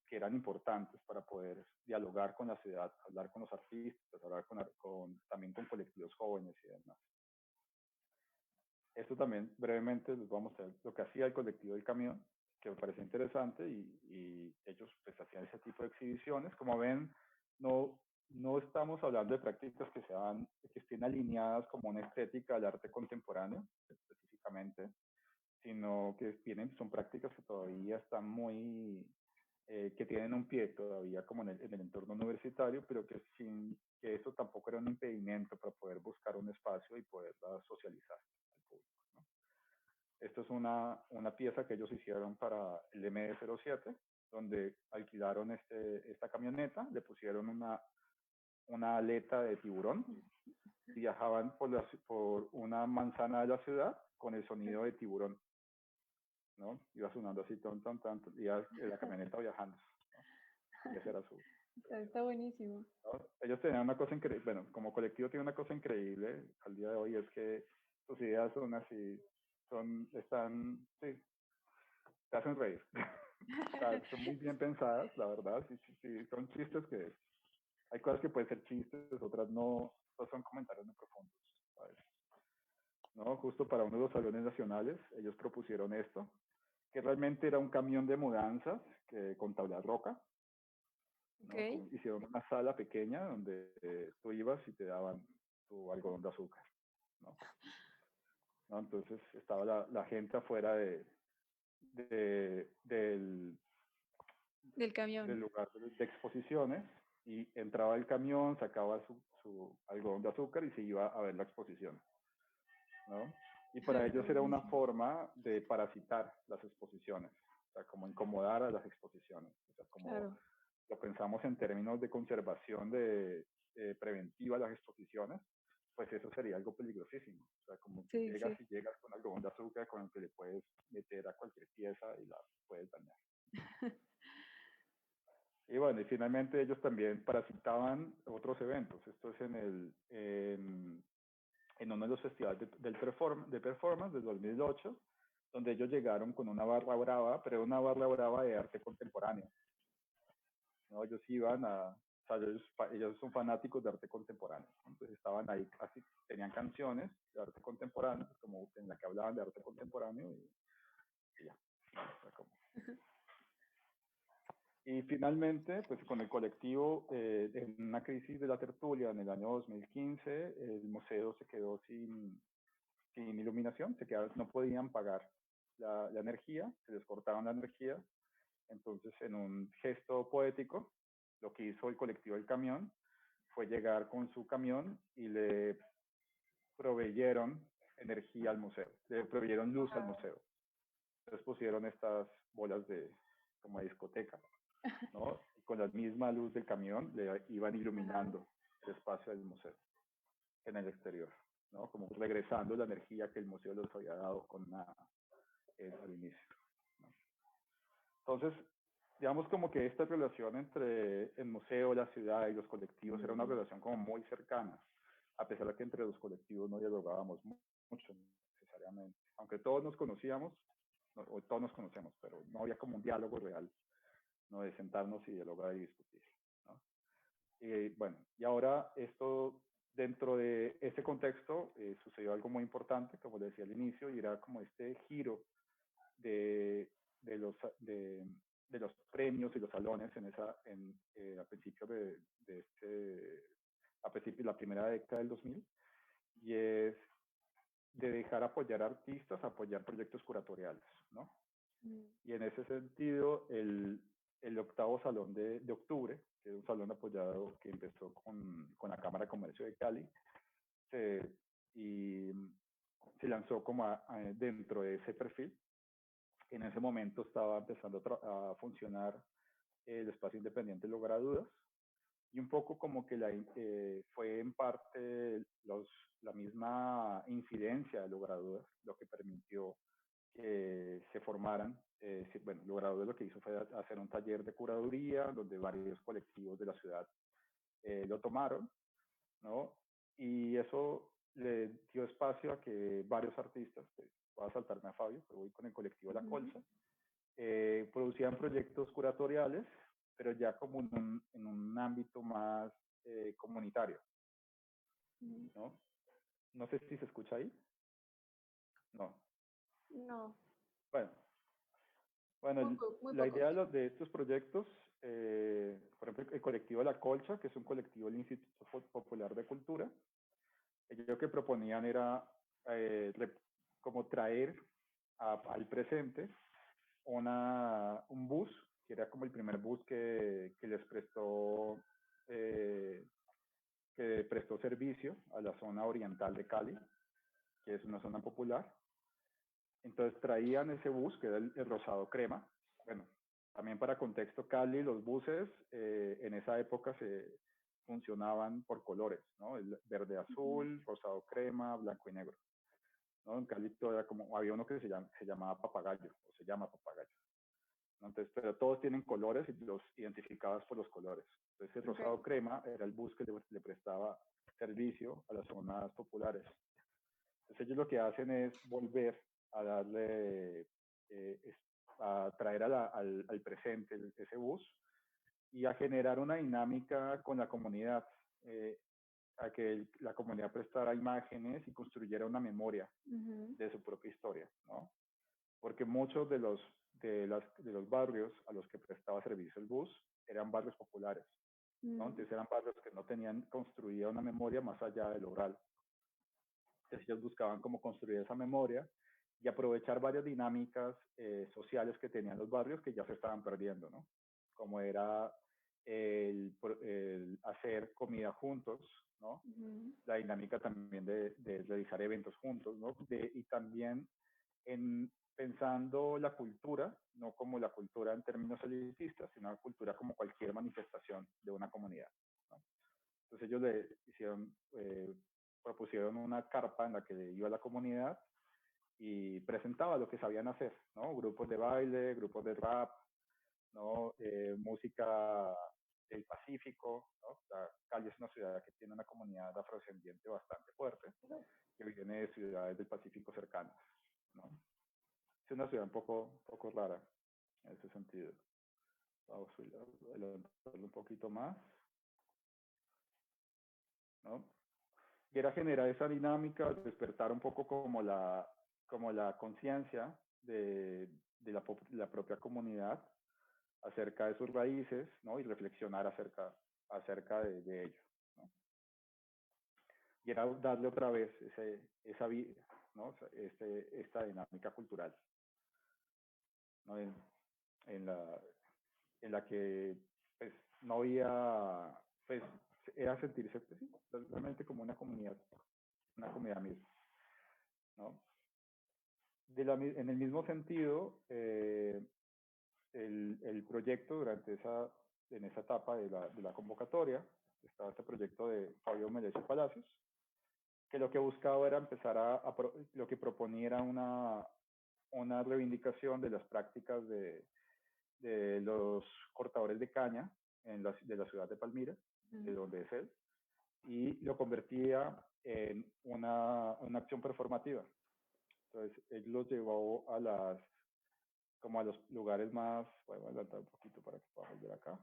que eran importantes para poder dialogar con la ciudad, hablar con los artistas, hablar también con colectivos jóvenes y demás. Esto también brevemente les voy a mostrar lo que hacía el colectivo del camión, que me parece interesante, y ellos pues hacían ese tipo de exhibiciones. Como ven, no estamos hablando de prácticas que estén alineadas como una estética del arte contemporáneo, específicamente, sino que son prácticas que todavía están que tienen un pie todavía como en el entorno universitario, pero que eso tampoco era un impedimento para poder buscar un espacio y poderla socializar al público, ¿no? Esto es una pieza que ellos hicieron para el MD-07, donde alquilaron esta camioneta, le pusieron una aleta de tiburón y viajaban por una manzana de la ciudad con el sonido de tiburón, ¿no? Iba sonando así, ton, ton, ton, y la camioneta viajando, ¿no? Y ese era Está buenísimo. ¿no? Ellos tenían una cosa increíble, bueno, como colectivo tiene una cosa increíble al día de hoy, es que sus ideas son así, sí, te hacen reír. O sea, son muy bien pensadas, la verdad, sí, son chistes que, hay cosas que pueden ser chistes, otras no, son comentarios muy profundos, ¿sabes? ¿No? Justo para uno de los salones nacionales, ellos propusieron esto, que realmente era un camión de mudanzas con tabla roca, ¿no? Okay. Hicieron una sala pequeña donde tú ibas y te daban tu algodón de azúcar, ¿no? ¿No? Entonces estaba la gente afuera Del camión. del lugar de exposiciones, y entraba el camión, sacaba su algodón de azúcar y se iba a ver la exposición, ¿no? Y para ellos era una forma de parasitar las exposiciones, o sea, como incomodar a las exposiciones, o sea, como Claro. lo pensamos en términos de conservación preventiva de las exposiciones, pues eso sería algo peligrosísimo. O sea, como que Sí, sí. llegas con algodón de azúcar con el que le puedes meter a cualquier pieza y la puedes dañar. Y bueno, y finalmente ellos también parasitaban otros eventos. Esto es en uno de los festivales de performance del 2008, donde ellos llegaron con una barra brava, pero una barra brava de arte contemporáneo, ¿no? Ellos iban o sea, ellos son fanáticos de arte contemporáneo, ¿no? Entonces estaban ahí, casi tenían canciones de arte contemporáneo, como en la que hablaban de arte contemporáneo, y ya. O sea, Y finalmente, pues con el colectivo, en una crisis de la tertulia en el año 2015, el museo se quedó sin iluminación, no podían pagar la energía, se les cortaban la energía. Entonces, en un gesto poético, lo que hizo el colectivo del camión fue llegar con su camión y le proveyeron energía al museo, le proveyeron luz al museo. Entonces pusieron estas bolas como de discoteca, ¿no? Y con la misma luz del camión le iban iluminando el espacio del museo en el exterior, ¿no? Como regresando la energía que el museo les había dado al inicio, ¿no? Entonces, digamos como que esta relación entre el museo, la ciudad y los colectivos era una relación como muy cercana, a pesar de que entre los colectivos no dialogábamos mucho necesariamente. Aunque todos nos conocíamos, o todos nos conocemos, pero no había como un diálogo real, ¿no? De sentarnos y dialogar y discutir, ¿no? Y bueno, y ahora esto, dentro de ese contexto, sucedió algo muy importante, como les decía al inicio, y era como este giro de los premios y los salones a principios a principios de la primera década del 2000, y es de dejar apoyar artistas, apoyar proyectos curatoriales, ¿no? Y en ese sentido, el octavo salón de octubre, que es un salón apoyado que empezó con la Cámara de Comercio de Cali, y se lanzó como dentro de ese perfil, En ese momento estaba empezando a funcionar el espacio independiente Lograduras, y un poco como que fue en parte la misma incidencia de Lograduras lo que permitió que se formaran. Bueno, Lograduras lo que hizo fue hacer un taller de curaduría donde varios colectivos de la ciudad lo tomaron, ¿no? Y eso le dio espacio a que varios artistas, pues, voy a saltarme a Fabio, pero voy con el colectivo La Colza, producían proyectos curatoriales, pero ya como en un ámbito más comunitario, ¿no? No sé si se escucha ahí. No. No. Bueno, bueno, muy la poco. idea de estos proyectos, por ejemplo, el colectivo La Colcha, que es un colectivo del Instituto Popular de Cultura, ellos lo que proponían era como traer al presente un bus, que era como el primer bus que les prestó servicio a la zona oriental de Cali, que es una zona popular. Entonces traían ese bus, que era el rosado crema. Bueno, también para contexto, Cali, los buses en esa época se funcionaban por colores, ¿no? El verde azul, rosado crema, blanco y negro, ¿no? En Cali había uno que se llamaba Papagayo, o se llama Papagayo, ¿no? Entonces, pero todos tienen colores y los identificados por los colores. Entonces, el rosado crema era el bus que le prestaba servicio a las zonas populares. Entonces, ellos lo que hacen es volver a darle, a traer al presente ese bus y a generar una dinámica con la comunidad, a que la comunidad prestara imágenes y construyera una memoria de su propia historia, ¿no? Porque muchos de los barrios a los que prestaba servicio el bus eran barrios populares, ¿no? Entonces eran barrios que no tenían construida una memoria más allá del oral. Entonces ellos buscaban cómo construir esa memoria y aprovechar varias dinámicas sociales que tenían los barrios que ya se estaban perdiendo, ¿no? Como era el hacer comida juntos, ¿no? La dinámica también de realizar eventos juntos, ¿no? Y también pensando la cultura, no como la cultura en términos elitistas, sino la cultura como cualquier manifestación de una comunidad, ¿no? Entonces ellos propusieron una carpa en la que iba la comunidad y presentaba lo que sabían hacer, ¿no? Grupos de baile, grupos de rap, ¿no? Música del Pacífico, ¿no? Cali es una ciudad que tiene una comunidad afrodescendiente bastante fuerte, que viene de ciudades del Pacífico cercanas, ¿no? Es una ciudad un poco rara en ese sentido. Vamos a adelantarlo un poquito más, ¿no? Y era generar esa dinámica, despertar un poco como la conciencia de la propia comunidad acerca de sus raíces, ¿no? Y reflexionar acerca de ello, ¿no? Y era darle otra vez esa vida, ¿no? Esta dinámica cultural, ¿no? En la que pues no había, pues era sentirse pues, sí, realmente como una comunidad misma, ¿no? En el mismo sentido, el proyecto en esa etapa de la convocatoria, estaba este proyecto de Fabio Melesio Palacios, que lo que buscaba era empezar lo que proponía era una reivindicación de las prácticas de los cortadores de caña de la ciudad de Palmira, de donde es él, y lo convertía en una acción performativa. Entonces, él los llevó como a los lugares más, voy a adelantar un poquito para que podamos ver acá,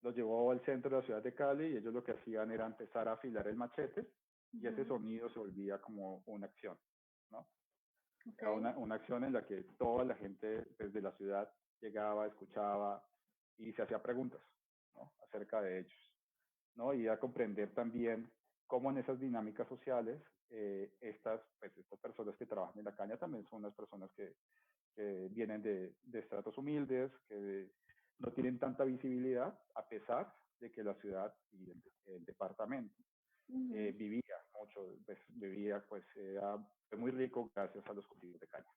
los llevó al centro de la ciudad de Cali y ellos lo que hacían era empezar a afilar el machete y ese sonido se volvía como una acción, ¿no? Era una acción en la que toda la gente desde la ciudad llegaba, escuchaba y se hacía preguntas, ¿no? Acerca de ellos, ¿no? Y a comprender también cómo en esas dinámicas sociales estas personas que trabajan en la caña también son unas personas que vienen de estratos humildes, que no tienen tanta visibilidad, a pesar de que la ciudad y el departamento vivía mucho, pues, fue muy rico gracias a los cultivos de caña.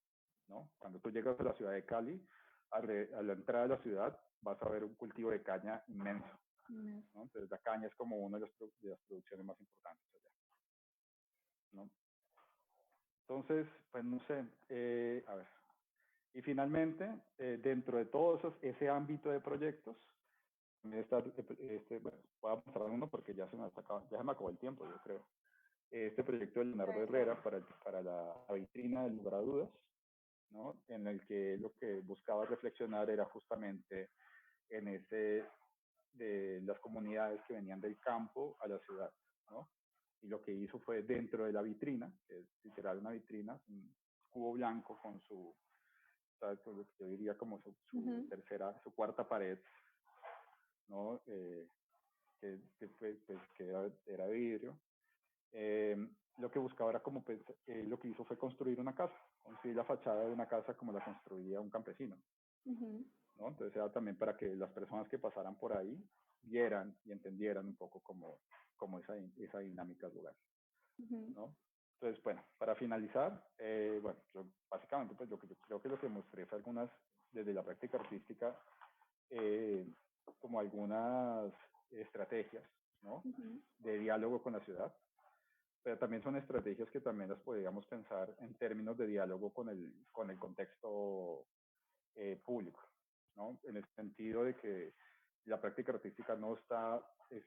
¿no? Cuando tú llegas a la ciudad de Cali, a la entrada de la ciudad vas a ver un cultivo de caña inmenso, ¿no? Entonces la caña es como una de las producciones más importantes allá, ¿no? Entonces, pues no sé, a ver. Y finalmente, dentro de todo ese ámbito de proyectos, también está, bueno, voy a mostrar uno porque ya ya se me acabó el tiempo, yo creo. Este proyecto de Leonardo Herrera para la vitrina del lugar a dudas, ¿no? En el que lo que buscaba reflexionar era justamente en de las comunidades que venían del campo a la ciudad, ¿no? Y lo que hizo fue dentro de la vitrina, que es literal una vitrina, un cubo blanco con ¿sabes? Con lo que yo diría como su cuarta pared, ¿no? Que era vidrio. Lo que buscaba era como, lo que hizo fue construir una casa, construir la fachada de una casa como la construiría un campesino, ¿no? Entonces era también para que las personas que pasaran por ahí vieran y entendieran un poco como esa dinámica del lugar, ¿no? Entonces, bueno, para finalizar, bueno, yo básicamente pues yo creo que lo que mostré fue desde la práctica artística, como algunas estrategias, ¿no? De diálogo con la ciudad, pero también son estrategias que también las podríamos pensar en términos de diálogo con el contexto público, ¿no? En el sentido de que la práctica artística no está, es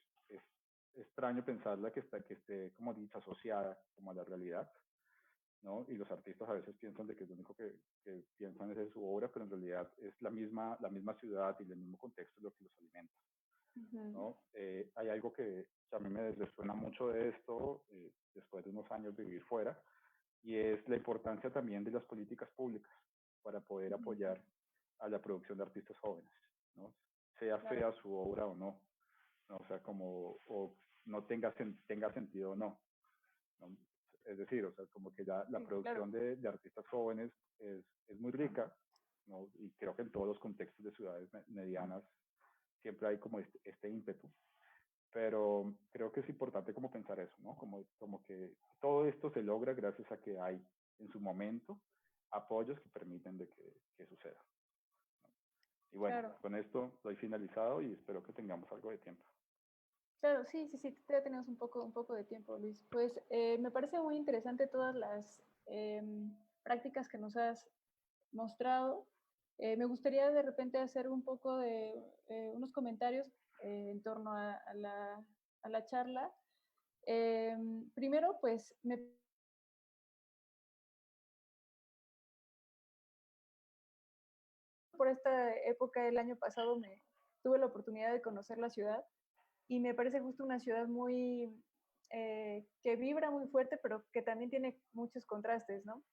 extraño pensarla que esté como dicha asociada como a la realidad, ¿no? Y los artistas a veces piensan de que lo único que piensan es de su obra, pero en realidad es la misma ciudad y el mismo contexto lo que los alimenta, ¿no? Hay algo que a mí me resuena mucho de esto, después de unos años de vivir fuera, y es la importancia también de las políticas públicas para poder apoyar a la producción de artistas jóvenes, ¿no? Sea fea su obra o no, ¿no? O sea, o no tenga sentido o no, ¿no? Es decir, o sea, como que la producción de artistas jóvenes es muy rica, ¿no? Y creo que en todos los contextos de ciudades medianas siempre hay como este ímpetu, pero creo que es importante como pensar eso, ¿no? Como que todo esto se logra gracias a que hay en su momento apoyos que permiten de que suceda, ¿no? Y bueno, con esto estoy finalizado y espero que tengamos algo de tiempo. Claro, sí, ya tenemos un poco de tiempo, Luis. Pues me parece muy interesante todas las prácticas que nos has mostrado. Me gustaría de repente hacer un poco de unos comentarios en torno a la charla. Primero, pues por esta época del año pasado tuve la oportunidad de conocer la ciudad y me parece justo una ciudad muy que vibra muy fuerte, pero que también tiene muchos contrastes, ¿no?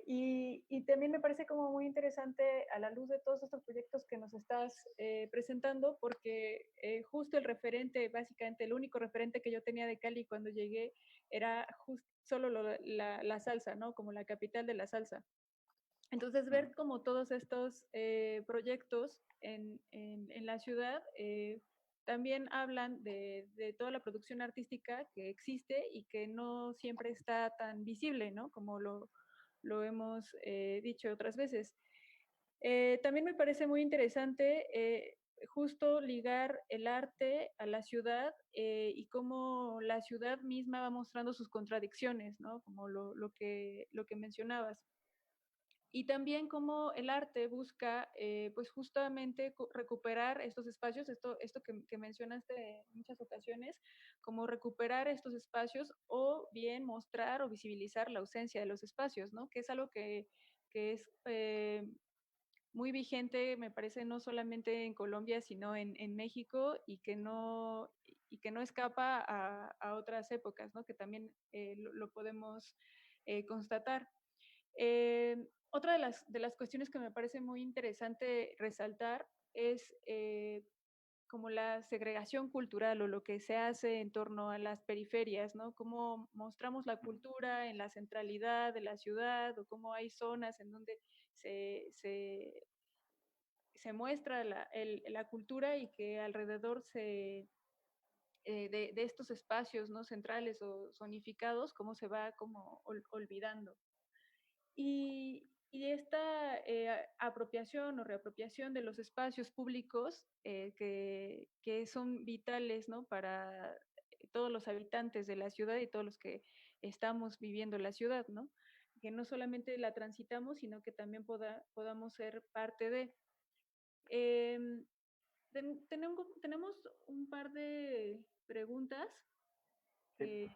Y también me parece como muy interesante a la luz de todos estos proyectos que nos estás presentando, porque justo el referente, básicamente el único referente que yo tenía de Cali cuando llegué era solo la salsa, ¿no? Como la capital de la salsa. Entonces, ver como todos estos proyectos en la ciudad también hablan de toda la producción artística que existe y que no siempre está tan visible, ¿no? Como lo hemos dicho otras veces. También me parece muy interesante justo ligar el arte a la ciudad y cómo la ciudad misma va mostrando sus contradicciones, ¿no? Como lo que mencionabas. Y también cómo el arte busca, pues justamente recuperar estos espacios, esto que mencionaste en muchas ocasiones, como recuperar estos espacios o bien mostrar o visibilizar la ausencia de los espacios, ¿no? Que es algo que es muy vigente, me parece, no solamente en Colombia, sino en México y que no escapa a otras épocas, ¿no? Que también lo podemos constatar. Otra de las cuestiones que me parece muy interesante resaltar es como la segregación cultural o lo que se hace en torno a las periferias, ¿no? Cómo mostramos la cultura en la centralidad de la ciudad o cómo hay zonas en donde se muestra la cultura y que alrededor de estos espacios no centrales o zonificados, cómo se va como olvidando. Y y esta apropiación o reapropiación de los espacios públicos que son vitales, ¿no? Para todos los habitantes de la ciudad y todos los que estamos viviendo la ciudad, ¿no? Que no solamente la transitamos, sino que también podamos ser parte de. Em, tenemos un par de preguntas Sí.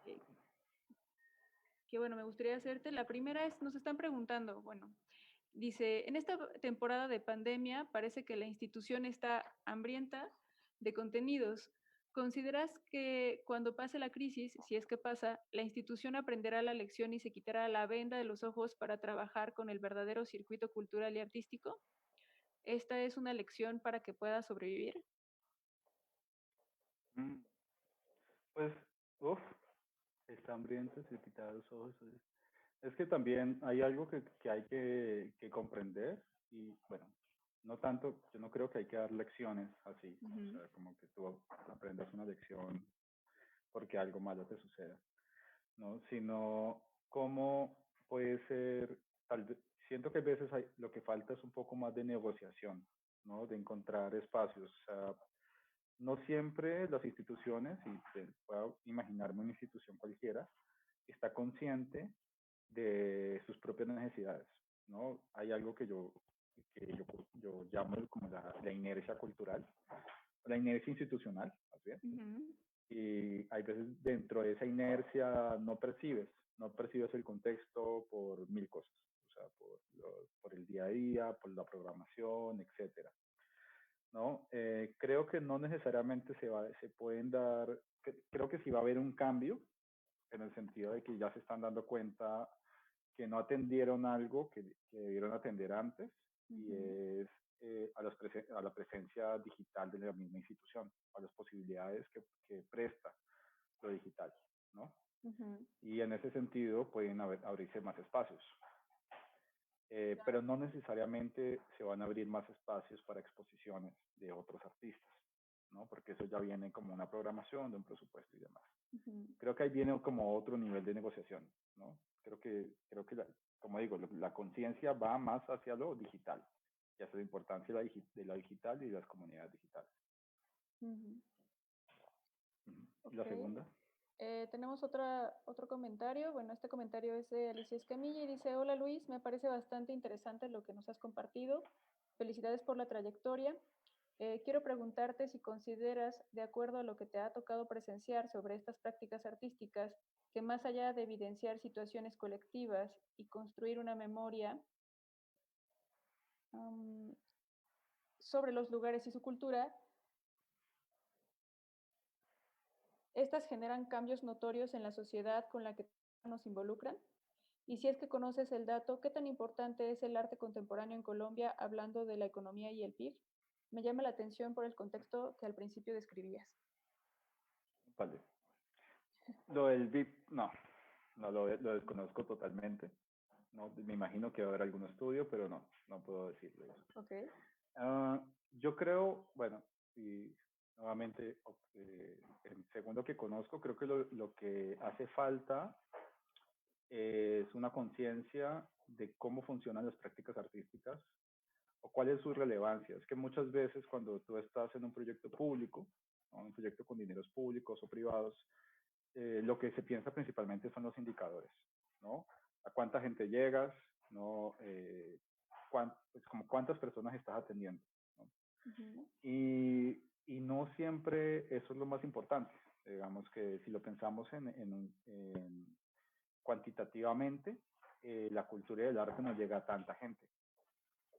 que, bueno, me gustaría hacerte. La primera es, nos están preguntando, bueno, dice, en esta temporada de pandemia parece que la institución está hambrienta de contenidos. ¿Consideras que cuando pase la crisis, si es que pasa, la institución aprenderá la lección y se quitará la venda de los ojos para trabajar con el verdadero circuito cultural y artístico? ¿Esta es una lección para que pueda sobrevivir? Mm, Pues, uff, está hambriento, se quita los ojos. Es que también hay algo que hay que comprender y, bueno, no tanto, yo no creo que hay que dar lecciones así, o Ujú, sea, como que tú aprendas una lección porque algo malo te suceda, ¿no? Sino cómo puede ser, tal vez, siento que a veces lo que falta es un poco más de negociación, ¿no? De encontrar espacios. O sea, no siempre las instituciones, y puedo imaginarme una institución cualquiera, está consciente de sus propias necesidades, ¿no? Hay algo que yo llamo como la inercia cultural, la inercia institucional, más bien, ujú, y hay veces dentro de esa inercia no percibes el contexto por mil cosas, o sea, por el día a día, por la programación, etcétera, ¿no? Creo que no necesariamente se pueden dar, creo que sí va a haber un cambio en el sentido de que ya se están dando cuenta que no atendieron algo que debieron atender antes, y ujú, es a la presencia digital de la misma institución, a las posibilidades que presta lo digital, ¿no? ujú. Y en ese sentido pueden abrirse más espacios, pero no necesariamente se van a abrir más espacios para exposiciones de otros artistas, ¿no? Porque eso ya viene como una programación de un presupuesto y demás. Ujú. Creo que ahí viene como otro nivel de negociación, ¿no? Creo que como digo, la conciencia va más hacia lo digital, y hacia la importancia de la digital y de las comunidades digitales. Ujú. La Ok. segunda. Tenemos otro comentario. Bueno, este comentario es de Alicia Escamilla y dice, hola Luis, me parece bastante interesante lo que nos has compartido. Felicidades por la trayectoria. Quiero preguntarte si consideras, de acuerdo a lo que te ha tocado presenciar sobre estas prácticas artísticas, que más allá de evidenciar situaciones colectivas y construir una memoria um, sobre los lugares y su cultura, estas generan cambios notorios en la sociedad con la que nos involucran. Y si es que conoces el dato, ¿qué tan importante es el arte contemporáneo en Colombia hablando de la economía y el PIB? Me llama la atención por el contexto que al principio describías. Vale. Lo del VIP, no lo desconozco totalmente. No, me imagino que va a haber algún estudio, pero no puedo decirle eso. Ok. Yo creo, bueno, y nuevamente, según lo que conozco, creo que lo que hace falta es una conciencia de cómo funcionan las prácticas artísticas o cuál es su relevancia. Es que muchas veces cuando tú estás en un proyecto público, ¿no? Un proyecto con dineros públicos o privados, lo que se piensa principalmente son los indicadores, ¿no? A cuánta gente llegas, ¿no? Pues como cuántas personas estás atendiendo, ¿no? Ujú, Y no siempre eso es lo más importante. Digamos que si lo pensamos en cuantitativamente, la cultura y el arte no llega a tanta gente.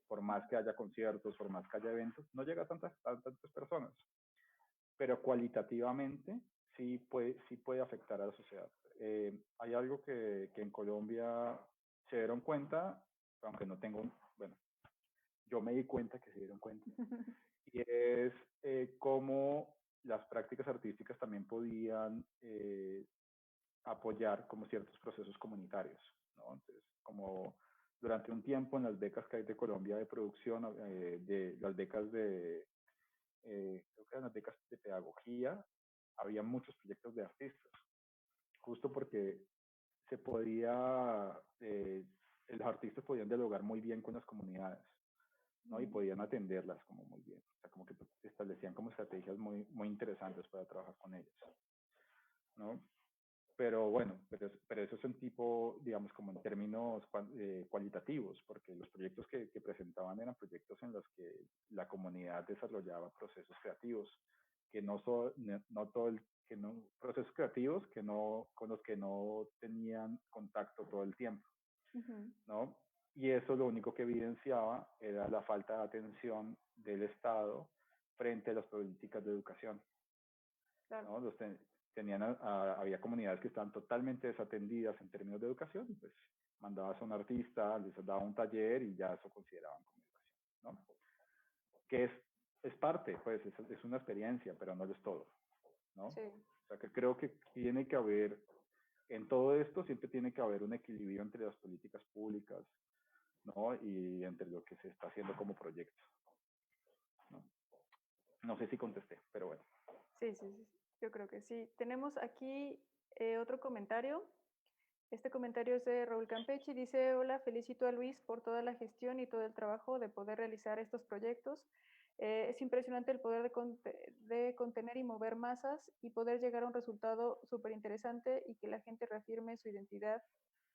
Por más que haya conciertos, por más que haya eventos, no llega a tantas personas. Pero cualitativamente sí puede afectar a la sociedad. Hay algo que en Colombia se dieron cuenta, aunque no tengo, bueno, yo me di cuenta que se dieron cuenta, y es cómo las prácticas artísticas también podían apoyar como ciertos procesos comunitarios, ¿no? Entonces, como durante un tiempo en las becas que hay de Colombia de producción, de las becas creo que eran las becas de pedagogía, había muchos proyectos de artistas, justo porque se podía los artistas podían dialogar muy bien con las comunidades, ¿no? Y podían atenderlas como muy bien. O sea, como que establecían como estrategias muy, muy interesantes para trabajar con ellos, ¿no? Pero bueno, pero eso es un tipo, digamos, como en términos cualitativos, porque los proyectos que presentaban eran proyectos en los que la comunidad desarrollaba procesos creativos, que no todo el, que no, procesos creativos que no, con los que no tenían contacto todo el tiempo, ¿no? Y eso lo único que evidenciaba era la falta de atención del Estado frente a las políticas de educación, Claro. ¿no? Había comunidades que estaban totalmente desatendidas en términos de educación, y pues mandabas a un artista, les daba un taller y ya eso consideraban como educación, ¿no? Que es parte, pues es una experiencia, pero no lo es todo, ¿no? Sí. O sea que creo que tiene que haber, en todo esto siempre tiene que haber un equilibrio entre las políticas públicas, ¿no? Y entre lo que se está haciendo como proyecto, ¿no? No sé si contesté, pero bueno. Sí, sí, sí, yo creo que sí. Tenemos aquí otro comentario. Este comentario es de Raúl Campechi. Dice, hola, felicito a Luis por toda la gestión y todo el trabajo de poder realizar estos proyectos. Es impresionante el poder de contener y mover masas y poder llegar a un resultado súper interesante y que la gente reafirme su identidad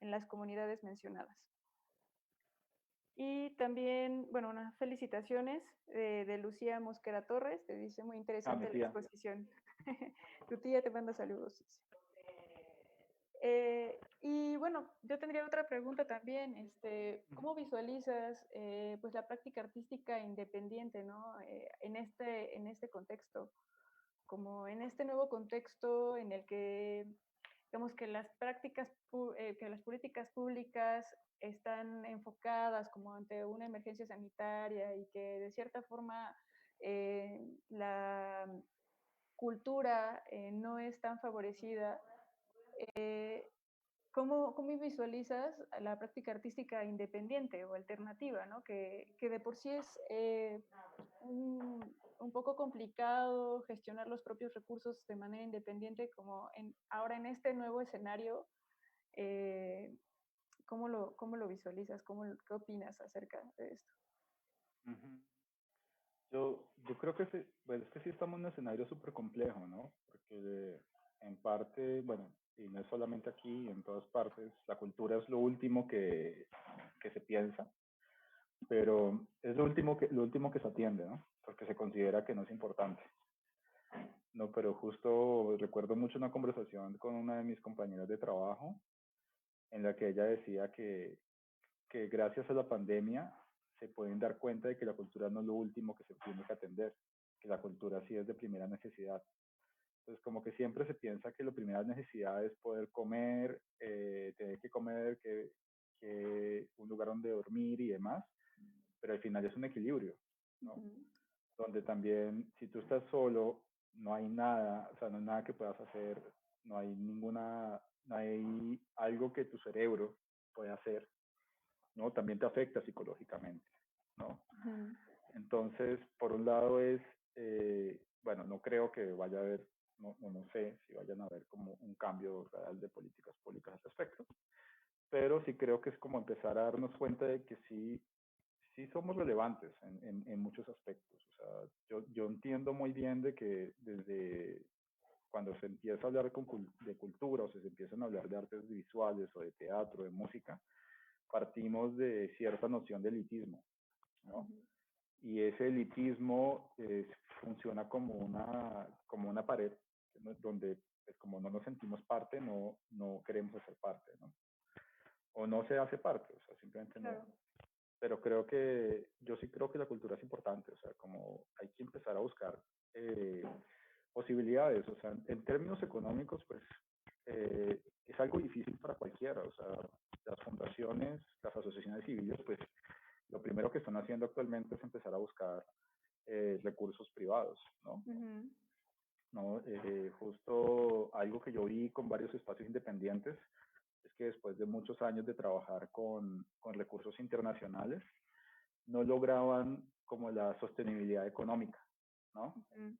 en las comunidades mencionadas. Y también, bueno, unas felicitaciones de Lucía Mosquera Torres, te dice muy interesante la exposición. Tu tía te manda saludos. Y bueno, yo tendría otra pregunta también. ¿Cómo visualizas pues la práctica artística independiente, ¿no? En este contexto, como en este nuevo contexto en el que digamos que las que las políticas públicas están enfocadas como ante una emergencia sanitaria y que de cierta forma la cultura no es tan favorecida? ¿Cómo visualizas la práctica artística independiente o alternativa, ¿no? Que de por sí es un poco complicado gestionar los propios recursos de manera independiente, como ahora en este nuevo escenario, ¿cómo lo visualizas? ¿Qué opinas acerca de esto? Yo creo que bueno, es que sí estamos en un escenario súper complejo, ¿no? Porque en parte, bueno, y no es solamente aquí, en todas partes, la cultura es lo último que se piensa, pero es lo último que se atiende, ¿no? Porque se considera que no es importante. No, pero justo recuerdo mucho una conversación con una de mis compañeras de trabajo en la que ella decía que gracias a la pandemia se pueden dar cuenta de que la cultura no es lo último que se tiene que atender, que la cultura sí es de primera necesidad. Entonces, como que siempre se piensa que la primera necesidad es poder comer, tener que comer, que un lugar donde dormir y demás, pero al final es un equilibrio, ¿no? Donde también, si tú estás solo, no hay nada, o sea, no hay nada que puedas hacer, no hay algo que tu cerebro pueda hacer, ¿no? También te afecta psicológicamente, ¿no? Entonces, por un lado bueno, no creo que vaya a haber, no sé si vayan a haber como un cambio real de políticas públicas al respecto, pero sí creo que es como empezar a darnos cuenta de que sí somos relevantes en muchos aspectos. O sea, yo entiendo muy bien de que desde cuando se empieza a hablar de cultura o se empiezan a hablar de artes visuales o de teatro, de música, partimos de cierta noción de elitismo, ¿no? Y ese elitismo funciona como una pared, ¿no? Donde pues, como no nos sentimos parte, no queremos hacer parte, ¿no? O no se hace parte, o sea, simplemente no. Claro. Pero yo sí creo que la cultura es importante, o sea, como hay que empezar a buscar posibilidades, o sea, en términos económicos, pues es algo difícil para cualquiera, o sea, las fundaciones, las asociaciones civiles, pues lo primero que están haciendo actualmente es empezar a buscar recursos privados, ¿no? ¿No? Justo algo que yo vi con varios espacios independientes es que después de muchos años de trabajar con recursos internacionales, no lograban como la sostenibilidad económica, ¿no?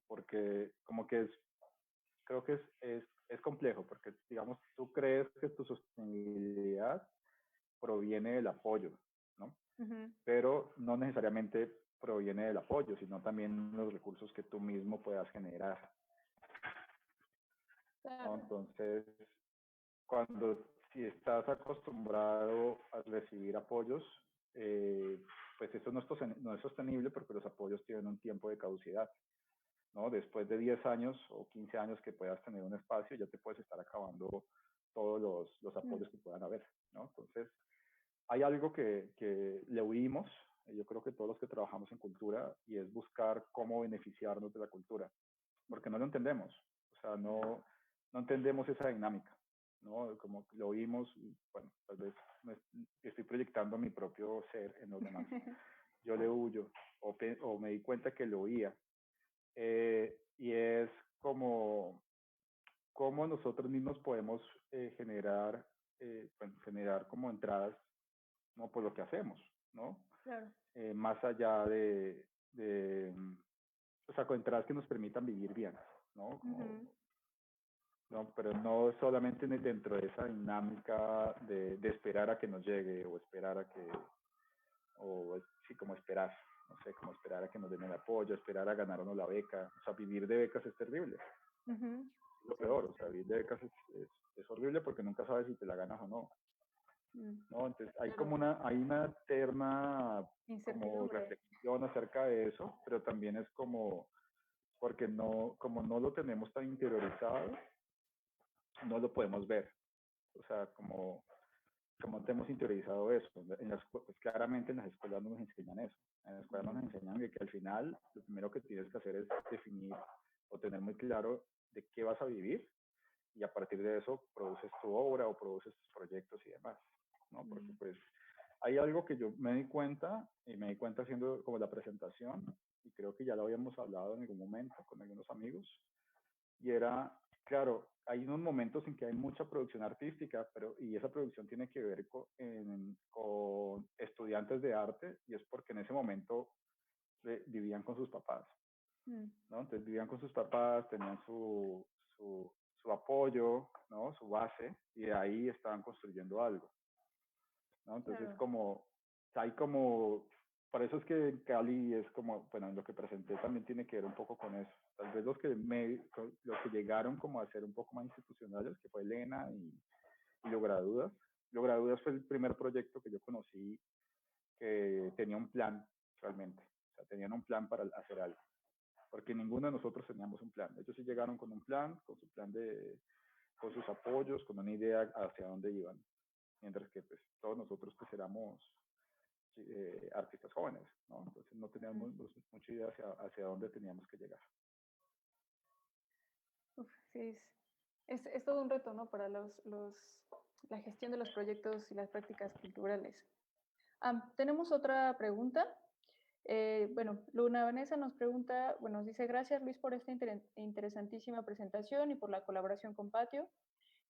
Porque como que creo que es complejo, porque digamos, tú crees que tu sostenibilidad proviene del apoyo, ¿no? Ujú. Pero no necesariamente proviene del apoyo, sino también los recursos que tú mismo puedas generar, ¿no? Claro. Entonces, si estás acostumbrado a recibir apoyos, pues eso no es sostenible porque los apoyos tienen un tiempo de caducidad, ¿no? Después de 10 años o 15 años que puedas tener un espacio, ya te puedes estar acabando todos los apoyos que puedan haber, ¿no? Entonces, hay algo que le huimos, yo creo que todos los que trabajamos en cultura, y es buscar cómo beneficiarnos de la cultura, porque no lo entendemos, o sea, no entendemos esa dinámica, ¿no? Como lo oímos, bueno, tal vez estoy proyectando mi propio ser en los demás. Yo le huyo, o me di cuenta que lo oía, y es como cómo nosotros mismos podemos generar como entradas, ¿no? Por lo que hacemos, ¿no? Claro. Más allá o sea, con entradas que nos permitan vivir bien, ¿no? No, pero no solamente dentro de esa dinámica de esperar a que nos llegue o esperar a que, o sí, como esperar, no sé, como esperar a que nos den el apoyo, esperar a ganarnos la beca. O sea, vivir de becas es terrible. Es lo Sí. peor, o sea, vivir de becas es horrible porque nunca sabes si te la ganas o no. ¿No? Entonces hay Claro. como hay una eterna como Incertidumbre. reflexión acerca de eso, pero también es como, porque como no lo tenemos tan interiorizado, no lo podemos ver. O sea, como tenemos interiorizado eso. Pues claramente en las escuelas no nos enseñan eso. En las escuelas nos enseñan que al final lo primero que tienes que hacer es definir o tener muy claro de qué vas a vivir, y a partir de eso produces tu obra o produces tus proyectos y demás, ¿no? Porque pues hay algo que yo me di cuenta, y me di cuenta haciendo como la presentación, y creo que ya lo habíamos hablado en algún momento con algunos amigos, y era, claro, hay unos momentos en que hay mucha producción artística, y esa producción tiene que ver con estudiantes de arte, y es porque en ese momento vivían con sus papás, ¿no? Entonces vivían con sus papás, tenían su apoyo, ¿no? Su base, y de ahí estaban construyendo algo, ¿no? Entonces Claro. hay como, por eso es que en Cali es como, bueno, lo que presenté también tiene que ver un poco con eso. Tal vez los que llegaron como a ser un poco más institucionales, que fue Elena y Logradudas. Logradudas fue el primer proyecto que yo conocí que tenía un plan realmente. O sea, tenían un plan para hacer algo. Porque ninguno de nosotros teníamos un plan. Ellos sí llegaron con un plan, con su plan con sus apoyos, con una idea hacia dónde iban. Mientras que pues todos nosotros pues éramos artistas jóvenes, ¿no? Entonces no teníamos mucha idea hacia dónde teníamos que llegar. Uf, sí, es todo un reto, ¿no? Para la gestión de los proyectos y las prácticas culturales. Tenemos otra pregunta. Bueno, Luna Vanessa nos pregunta, bueno, nos dice, gracias Luis por esta interesantísima presentación y por la colaboración con Patio.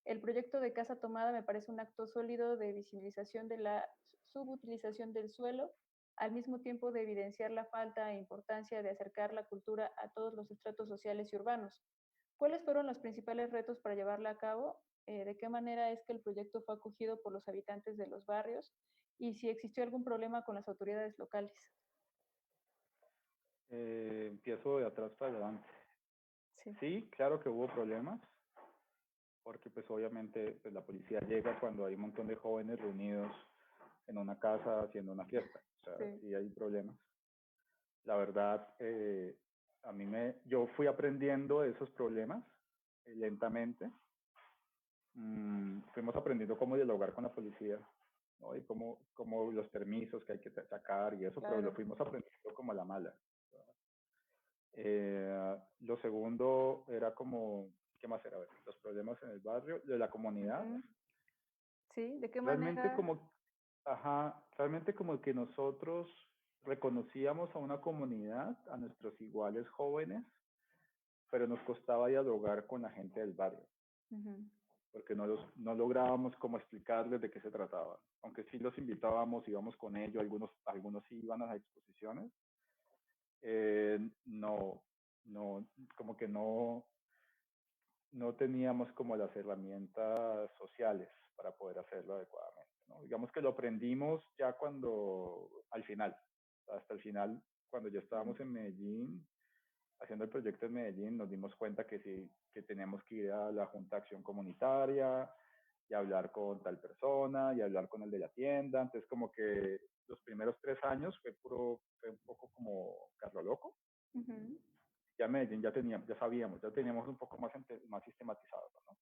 El proyecto de Casa Tomada me parece un acto sólido de visibilización de la subutilización del suelo, al mismo tiempo de evidenciar la falta e importancia de acercar la cultura a todos los estratos sociales y urbanos. ¿Cuáles fueron los principales retos para llevarla a cabo? ¿De qué manera es que el proyecto fue acogido por los habitantes de los barrios? Y si existió algún problema con las autoridades locales. Empiezo de atrás para adelante. Sí. Sí, claro que hubo problemas, porque pues obviamente pues, la policía llega cuando hay un montón de jóvenes reunidos en una casa haciendo una fiesta. O sea, Sí. sí hay problemas. La verdad, yo fui aprendiendo de esos problemas lentamente. Fuimos aprendiendo cómo dialogar con la policía, ¿no? Y cómo los permisos que hay que sacar y eso, pero lo Claro. fuimos aprendiendo como a la mala. Lo segundo era como, ¿qué más era? A ver, los problemas en el barrio, de la comunidad. Sí, ¿de qué Realmente manera? como, realmente como que nosotros reconocíamos a una comunidad, a nuestros iguales jóvenes, pero nos costaba dialogar con la gente del barrio, porque no lográbamos como explicarles de qué se trataba. Aunque sí los invitábamos, íbamos con ellos, algunos sí iban a las exposiciones, no, como que no teníamos como las herramientas sociales para poder hacerlo adecuadamente, ¿no? Digamos que lo aprendimos ya al final, hasta el final, cuando ya estábamos en Medellín, haciendo el proyecto en Medellín, nos dimos cuenta que sí, que teníamos que ir a la Junta de Acción Comunitaria y hablar con tal persona y hablar con el de la tienda. Entonces, como que los primeros 3 años fue un poco como Carlo Loco. Ya en Medellín ya sabíamos, ya teníamos un poco más sistematizado, ¿no?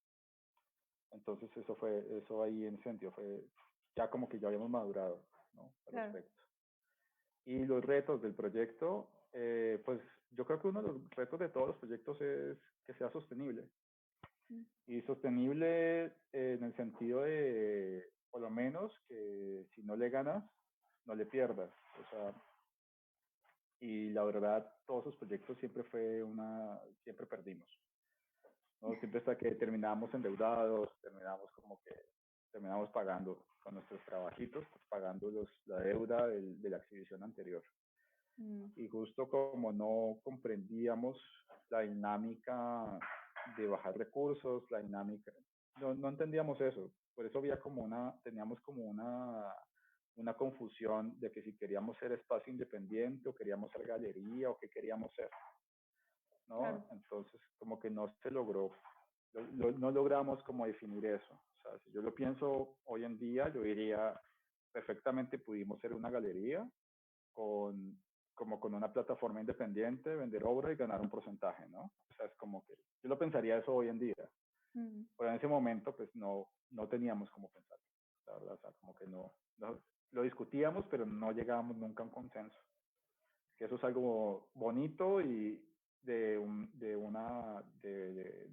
Entonces eso ahí en ese sentido fue ya como que ya habíamos madurado, ¿no? Al respecto. Y los retos del proyecto, pues yo creo que uno de los retos de todos los proyectos es que sea sostenible. Y sostenible en el sentido de, por lo menos, que si no le ganas, no le pierdas. O sea, y la verdad, todos esos proyectos siempre perdimos, ¿no? Siempre hasta que terminamos endeudados, terminamos pagando con nuestros trabajitos, pues pagando la deuda de la exhibición anterior. Y justo como no comprendíamos la dinámica de bajar recursos, la dinámica, no entendíamos eso. Por eso teníamos como una confusión de que si queríamos ser espacio independiente o queríamos ser galería o qué queríamos ser, ¿no? Claro. Entonces, como que no se logró, no logramos como definir eso. O sea, si yo lo pienso hoy en día, yo diría, perfectamente pudimos ser una galería como con una plataforma independiente, vender obra y ganar un porcentaje, ¿no? O sea, es como que yo lo pensaría eso hoy en día. Pero en ese momento, pues no teníamos cómo pensar, la verdad. O sea, como que no lo discutíamos, pero no llegábamos nunca a un consenso. Que eso es algo bonito y de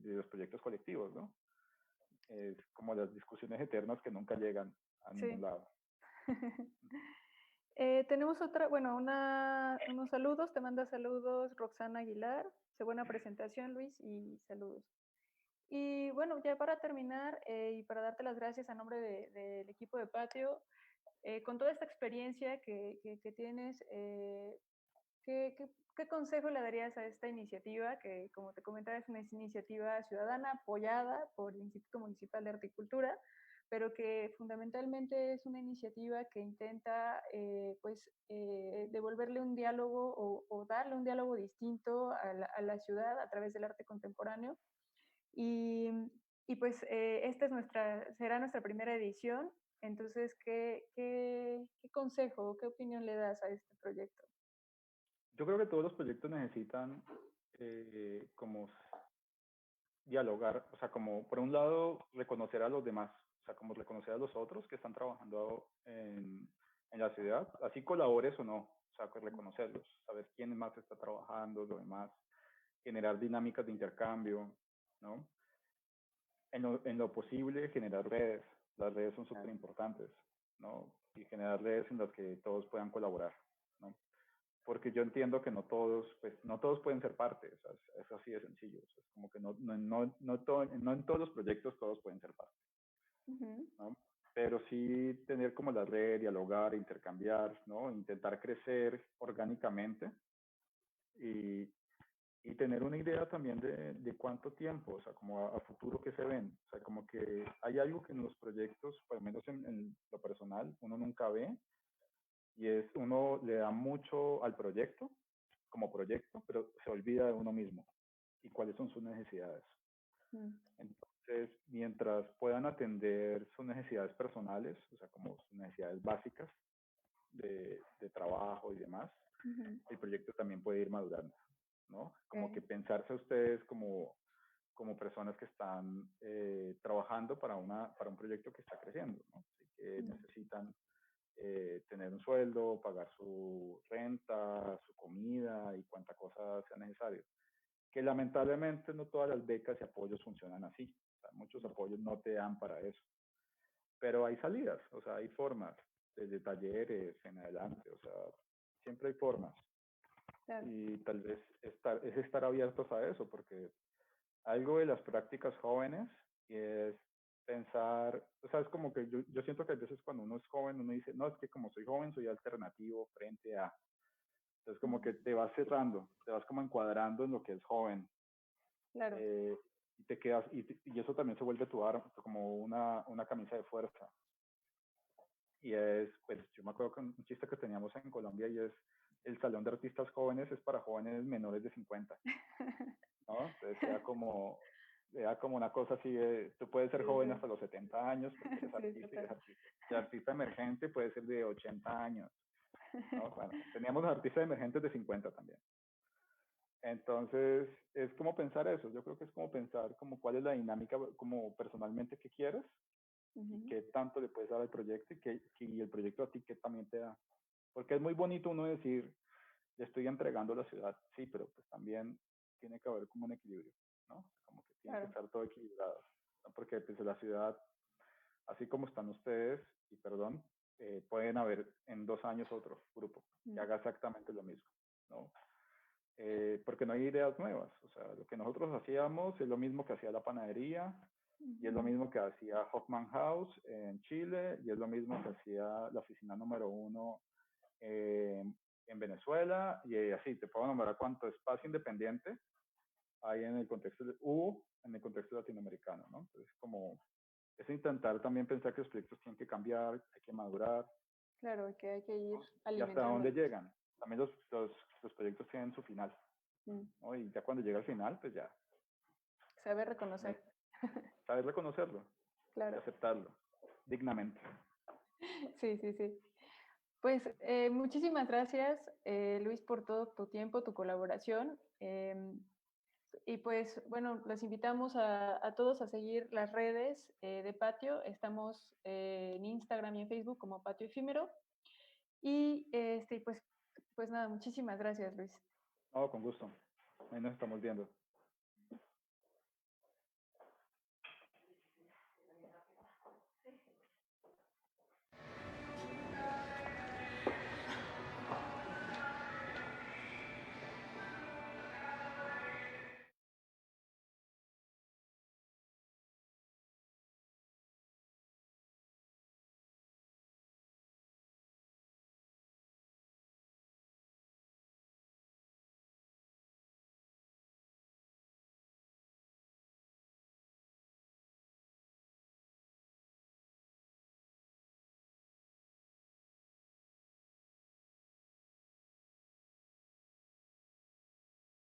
los proyectos colectivos, ¿no? Es como las discusiones eternas que nunca llegan a ningún lado. Tenemos unos saludos, te manda saludos Roxana Aguilar, dice buena presentación Luis y saludos. Y bueno, ya para terminar y para darte las gracias a nombre del equipo de Patio, con toda esta experiencia que tienes, ¿qué consejo le darías a esta iniciativa que, como te comentaba, es una iniciativa ciudadana apoyada por el Instituto Municipal de Arte y Cultura, pero que fundamentalmente es una iniciativa que intenta devolverle un diálogo o darle un diálogo distinto a la ciudad a través del arte contemporáneo? Y pues esta será nuestra primera edición. Entonces, ¿qué consejo o qué opinión le das a este proyecto? Yo creo que todos los proyectos necesitan como dialogar, o sea, como por un lado reconocer a los demás, o sea, como reconocer a los otros que están trabajando en la ciudad, así colabores o no, o sea, reconocerlos, saber quién más está trabajando, lo demás, generar dinámicas de intercambio, ¿no? En lo posible, generar redes. Las redes son súper importantes, ¿no? Y generar redes en las que todos puedan colaborar, ¿no? Porque yo entiendo que no todos pueden ser parte, o sea, es así de sencillo. O sea, es como que no en todos los proyectos todos pueden ser parte, ¿no? Pero sí tener como la red, dialogar, intercambiar, ¿no? Intentar crecer orgánicamente y tener una idea también de cuánto tiempo, o sea, como a futuro que se ven. O sea, como que hay algo que en los proyectos, por lo menos en lo personal, uno nunca ve, y es uno le da mucho al proyecto, como proyecto, pero se olvida de uno mismo y cuáles son sus necesidades. Entonces, mientras puedan atender sus necesidades personales, o sea, como sus necesidades básicas de trabajo y demás, el proyecto también puede ir madurando, ¿no? Como que pensarse a ustedes como personas que están trabajando para un proyecto que está creciendo, ¿no? Así que necesitan tener un sueldo, pagar su renta, su comida y cuánta cosa sea necesario. Que lamentablemente no todas las becas y apoyos funcionan así. O sea, muchos apoyos no te dan para eso. Pero hay salidas, o sea, hay formas, desde talleres en adelante, o sea, siempre hay formas. Claro. Y tal vez estar abiertos a eso, porque algo de las prácticas jóvenes es pensar, o sea, es como que yo siento que a veces cuando uno es joven, uno dice, no, es que como soy joven, soy alternativo frente a... Entonces como que te vas cerrando, te vas como encuadrando en lo que es joven. Claro. Y te quedas, y eso también se vuelve tu arma, como una camisa de fuerza. y es, pues yo me acuerdo que un chiste que teníamos en Colombia y es el salón de artistas jóvenes es para jóvenes menores de 50, ¿no? Entonces era como una cosa así de, tú puedes ser Sí, joven sí. hasta los 70 años porque eres Sí, artista y eres total. artista. Y artista emergente puede ser de 80 años, ¿no? Bueno, teníamos artistas emergentes de 50 también. Entonces, es como pensar eso, yo creo que es como pensar como cuál es la dinámica como personalmente que quieres y Ujú. qué tanto le puedes dar al proyecto y el proyecto a ti qué también te da. Porque es muy bonito uno decir, le estoy entregando la ciudad, sí, pero pues también tiene que haber como un equilibrio, ¿no? Como que tiene que Claro. estar todo equilibrado, ¿no? Porque pues la ciudad, así como están ustedes, y perdón, pueden haber en 2 años otro grupo que Mm. haga exactamente lo mismo, ¿no? Porque no hay ideas nuevas. O sea, lo que nosotros hacíamos es lo mismo que hacía la panadería, y es lo Ujú. mismo que hacía Hoffman House en Chile, y es lo mismo que hacía la oficina número 1 en Venezuela, y así, te puedo nombrar cuánto espacio independiente hay en el contexto en el contexto latinoamericano, ¿no? Entonces, como es intentar también pensar que los proyectos tienen que cambiar, hay que madurar, Claro, que hay que ir ¿no? Y hasta dónde alimentándolos. llegan. También los proyectos tienen su final, Mm. ¿no? Y ya cuando llega al final, pues ya, Saber reconocer. eh, sabes reconocerlo y Claro. aceptarlo dignamente. Sí, sí, sí. Pues muchísimas gracias, Luis, por todo tu tiempo, tu colaboración. Y pues bueno, los invitamos a todos a seguir las redes de Patio. Estamos en Instagram y en Facebook como Patio Efímero. Y pues nada, muchísimas gracias, Luis. No, con gusto. Ahí nos estamos viendo.